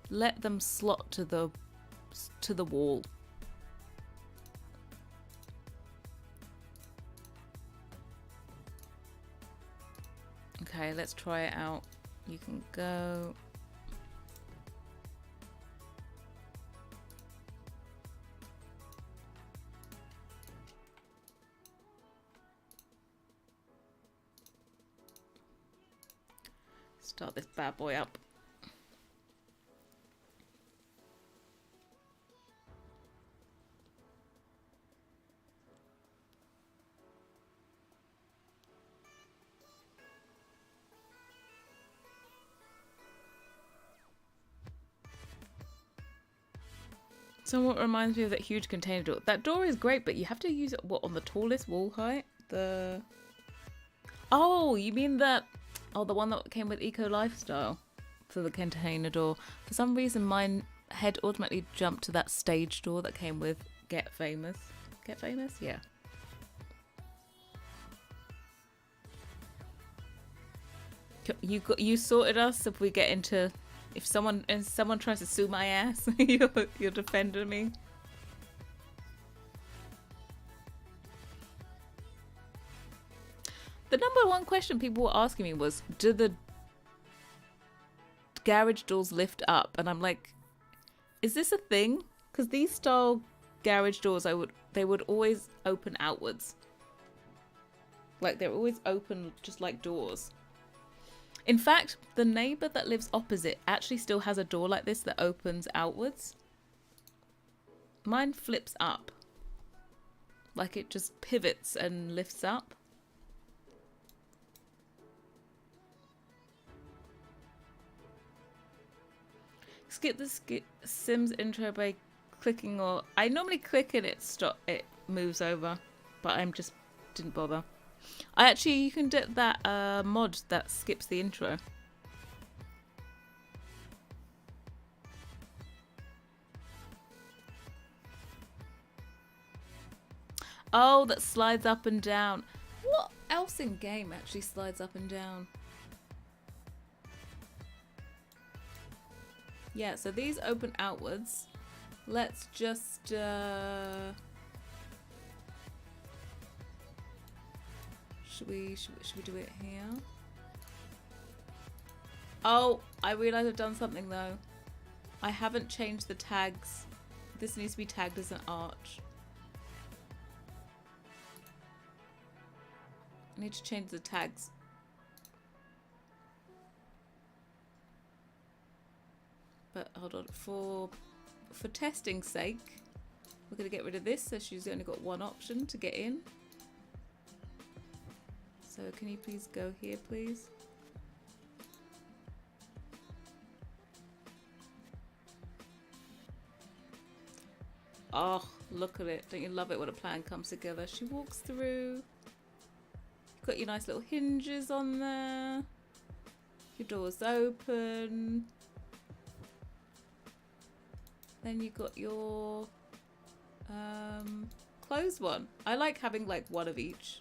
let them slot to the wall. Okay, let's try it out. You can go. Start this bad boy up. Somewhat reminds me of that huge container door. That door is great, but you have to use it, what, on the tallest wall height? Oh, you mean that... Oh, the one that came with Eco Lifestyle for the container door. For some reason, my head automatically jumped to that stage door that came with Get Famous. Get Famous? Yeah. You sorted us if we get into... If someone tries to sue my ass, you're defending me. The number one question people were asking me was, do the garage doors lift up? And I'm like, is this a thing? Because these style garage doors, they would always open outwards. Like, they're always open just like doors. In fact, the neighbour that lives opposite actually still has a door like this that opens outwards. Mine flips up. Like it just pivots and lifts up. Skip the Sims intro by clicking, or... I normally click and it moves over. But I just didn't bother. You can get that mod that skips the intro. Oh, that slides up and down. What else in game actually slides up and down? Yeah, so these open outwards. Let's just... Should we do it here? Oh, I realize I've done something though. I haven't changed the tags. This needs to be tagged as an arch. I need to change the tags. But hold on, for testing's sake, we're gonna get rid of this so she's only got one option to get in. So can you please go here, please? Oh, look at it. Don't you love it when a plan comes together? She walks through. You've got your nice little hinges on there. Your door's open. Then you've got your closed one. I like having like one of each.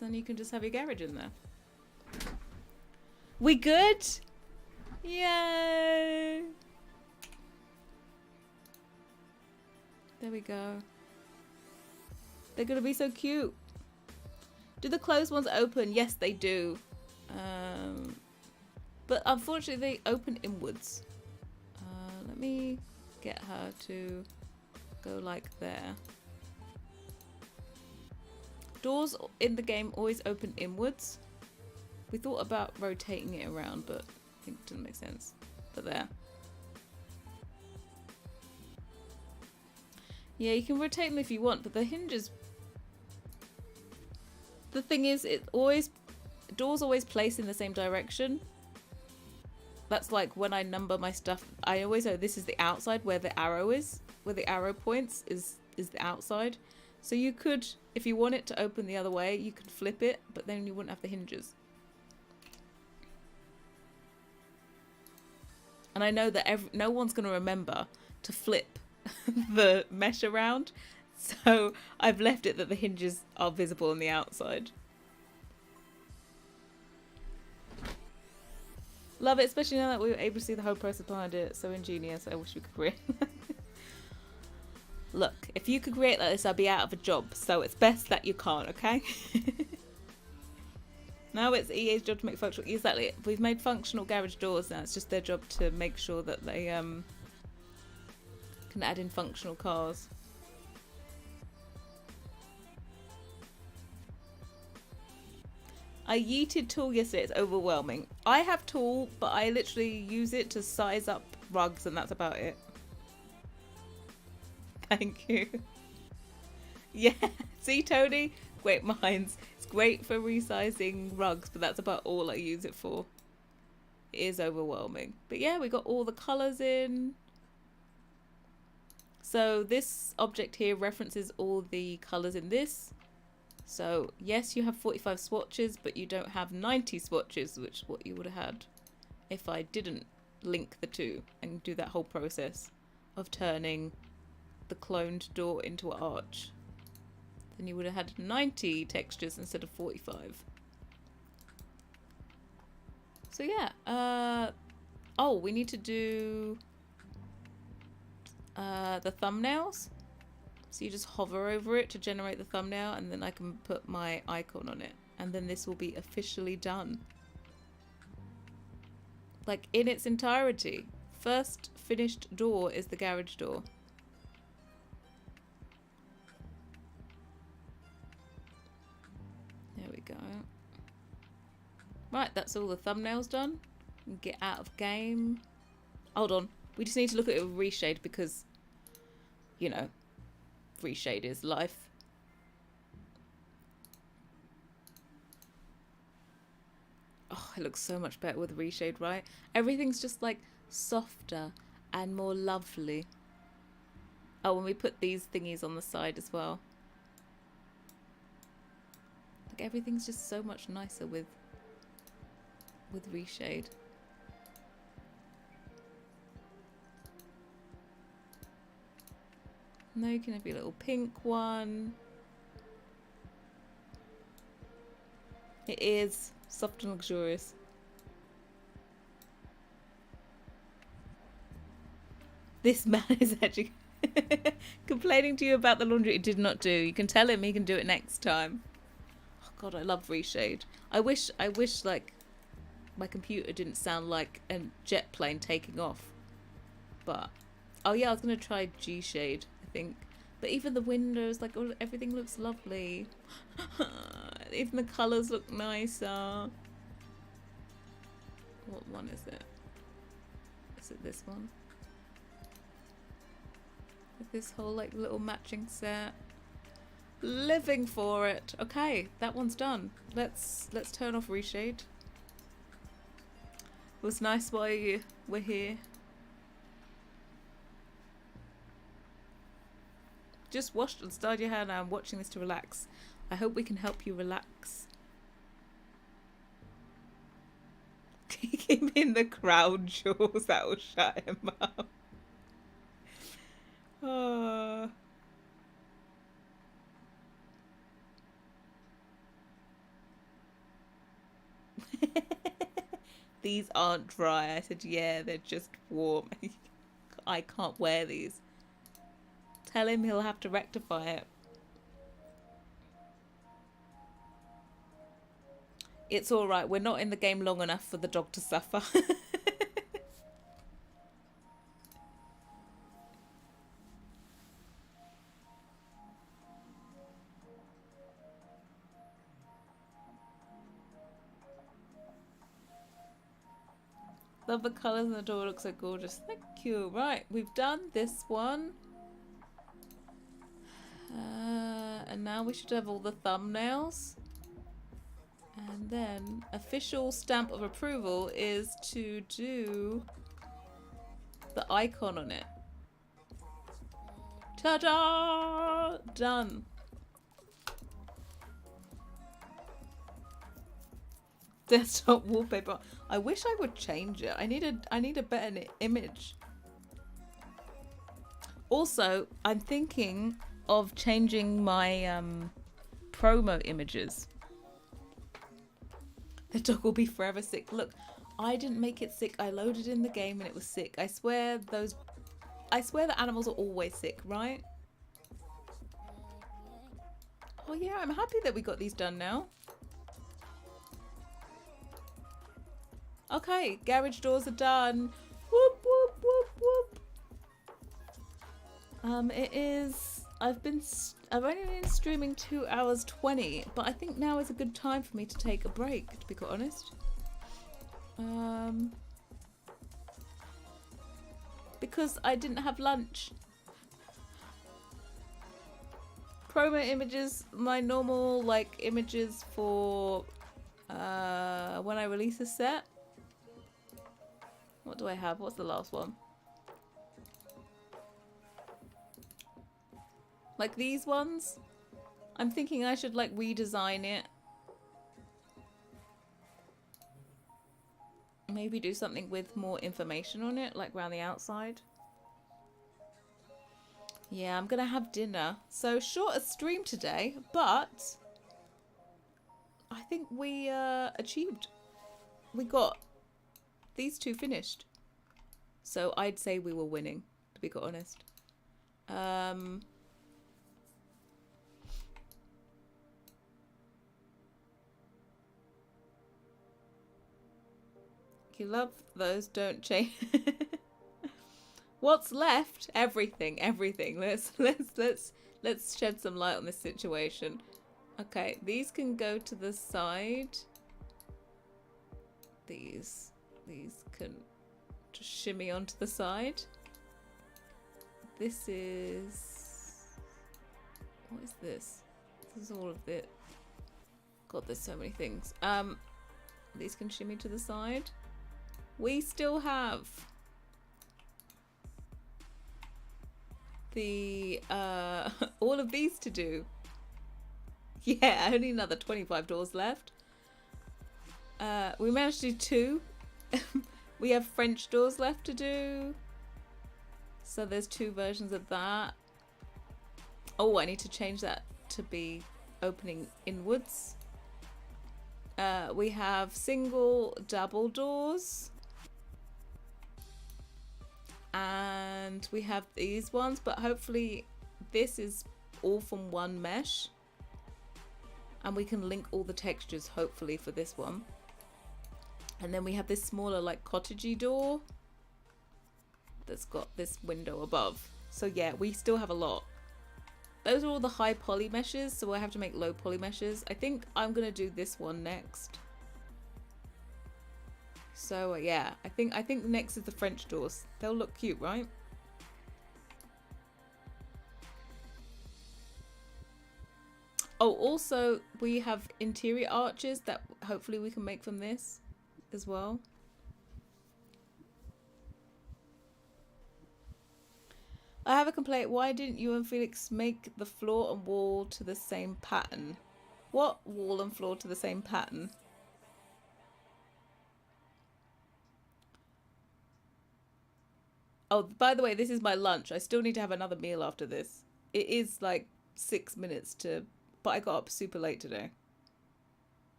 Then you can just have your garage in there. We good? Yay! There we go. They're gonna be so cute. Do the closed ones open? Yes, they do. But unfortunately, they open inwards. Let me get her to go like there. Doors in the game always open inwards. We thought about rotating it around, but I think it didn't make sense. But there. Yeah, you can rotate them if you want, but the hinges... The thing is, doors always place in the same direction. That's like when I number my stuff, I always know this is the outside where the arrow is. Where the arrow points is the outside. So you could, if you want it to open the other way, you could flip it, but then you wouldn't have the hinges. And I know that no one's going to remember to flip the mesh around. So I've left it that the hinges are visible on the outside. Love it, especially now that we were able to see the whole process behind it. So ingenious. I wish we could create. Look, if you could create like this, I'd be out of a job. So it's best that you can't, okay? Now it's EA's job to make functional. Exactly. We've made functional garage doors now. It's just their job to make sure that they can add in functional cars. I yeeted Tool yesterday. It's overwhelming. I have Tool, but I literally use it to size up rugs, and that's about it. Thank you. Yeah. See, Tony? Great minds. It's great for resizing rugs, but that's about all I use it for. It is overwhelming. But yeah, we got all the colours in. So this object here references all the colours in this. So yes, you have 45 swatches, but you don't have 90 swatches, which is what you would have had if I didn't link the two and do that whole process of turning the cloned door into an arch. Then you would have had 90 textures instead of 45. So yeah, oh, we need to do the thumbnails. So you just hover over it to generate the thumbnail, and then I can put my icon on it, and then this will be officially done. Like in its entirety. First finished door is the garage door. There we go. Right, that's all the thumbnails done. Get out of game. Hold on. We just need to look at it with reshade because, you know, reshade is life. Oh, it looks so much better with reshade, right? Everything's just like softer and more lovely. Oh, and we put these thingies on the side as well. Like everything's just so much nicer with reshade. No, you can have your little pink one. It is soft and luxurious. This man is actually complaining to you about the laundry it did not do. You can tell him he can do it next time. Oh God, I love reshade. I wish like my computer didn't sound like a jet plane taking off. But oh yeah, I was gonna try G shade, I think. But even the windows, like everything looks lovely. Even the colours look nicer. What one is it? Is it this one? With this whole like little matching set. Living for it. Okay, that one's done. Let's turn off reshade. It was nice while you were here. Just washed and started your hair now. I'm watching this to relax. I hope we can help you relax. Kick him in the crowd, Jules. That will shut him up. Oh. These aren't dry. I said, yeah, they're just warm. I can't wear these. Tell him he'll have to rectify it. It's alright. We're not in the game long enough for the dog to suffer. Love the colours and the door looks so gorgeous. Thank you. Right, we've done this one. And now we should have all the thumbnails. And then official stamp of approval is to do the icon on it. Ta-da! Done. Desktop wallpaper. I wish I would change it. I need a better image. Also, I'm thinking of changing my promo images. The dog will be forever sick. Look, I didn't make it sick. I loaded in the game and it was sick. I swear the animals are always sick, right? Oh yeah, I'm happy that we got these done now. Okay, garage doors are done. Whoop, whoop, whoop, whoop. It is... I've only been streaming 2 hours 20, but I think now is a good time for me to take a break, to be quite honest. Because I didn't have lunch. Promo images, my normal, like, images for when I release a set. What do I have? What's the last one? Like these ones? I'm thinking I should like redesign it. Maybe do something with more information on it, like around the outside. Yeah, I'm gonna have dinner. So shorter stream today, but I think we achieved. We got these two finished. So I'd say we were winning, to be quite honest. You love those, don't change. What's left? Everything. Let's shed some light on this situation. Okay, these can go to the side. These can just shimmy onto the side. This is... What is this? This is all of it. God, there's so many things. These can shimmy to the side. We still have the all of these to do. Yeah, only another 25 doors left. We managed to do 2. We have French doors left to do. So there's 2 versions of that. Oh, I need to change that to be opening inwards. We have single, double doors. And we have these ones, but hopefully this is all from one mesh. And we can link all the textures, hopefully, for this one. And then we have this smaller, like, cottagey door that's got this window above. So yeah, we still have a lot. Those are all the high poly meshes, so I have to make low poly meshes. I think I'm gonna do this one next. So yeah, I think next is the French doors. They'll look cute, right? Oh, also we have interior arches that hopefully we can make from this as well. I have a complaint. Why didn't you and Felix make the floor and wall to the same pattern? What wall and floor to the same pattern? Oh, by the way, this is my lunch. I still need to have another meal after this. It is like 6 minutes to... But I got up super late today.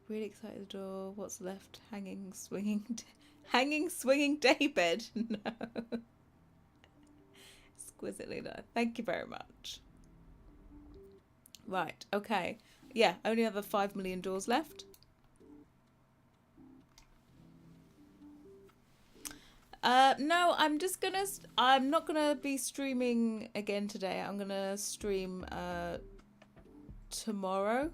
Really excited door. What's left? Hanging, swinging daybed. No. Exquisitely done. Thank you very much. Right. Okay. Yeah. Only other 5 million doors left. No, I'm not gonna be streaming again today. I'm gonna stream tomorrow.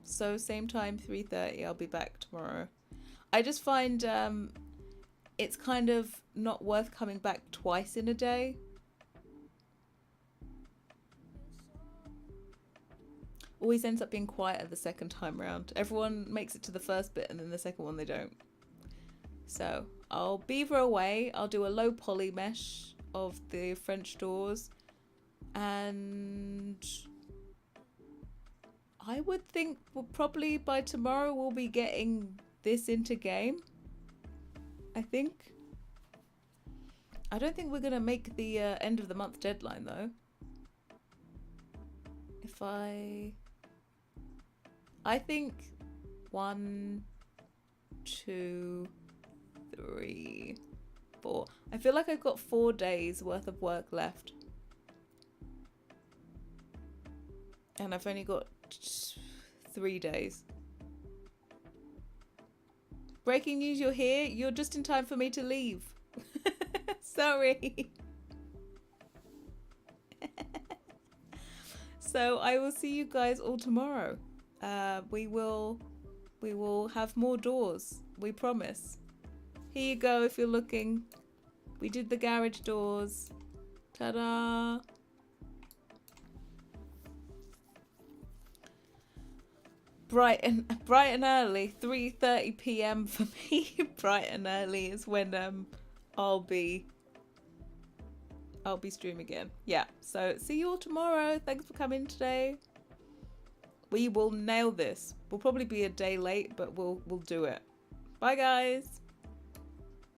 So same time, 3:30. I'll be back tomorrow. I just find it's kind of not worth coming back twice in a day. Always ends up being quieter the second time round. Everyone makes it to the first bit and then the second one they don't. So I'll beaver away. I'll do a low poly mesh of the French doors. And I would think we'll probably by tomorrow we'll be getting this into game. I think. I don't think we're going to make the end of the month deadline though. If I think 1, 2, 3, 4. I feel like I've got 4 days worth of work left. And I've only got 3 days. Breaking news, you're here. You're just in time for me to leave. Sorry. So I will see you guys all tomorrow. We will have more doors. We promise. Here you go if you're looking. We did the garage doors. Ta-da! Bright and early, 3:30 p.m. for me. Bright and early is when I'll be streaming again. Yeah. So see you all tomorrow. Thanks for coming today. We will nail this. We'll probably be a day late, but we'll do it. Bye guys.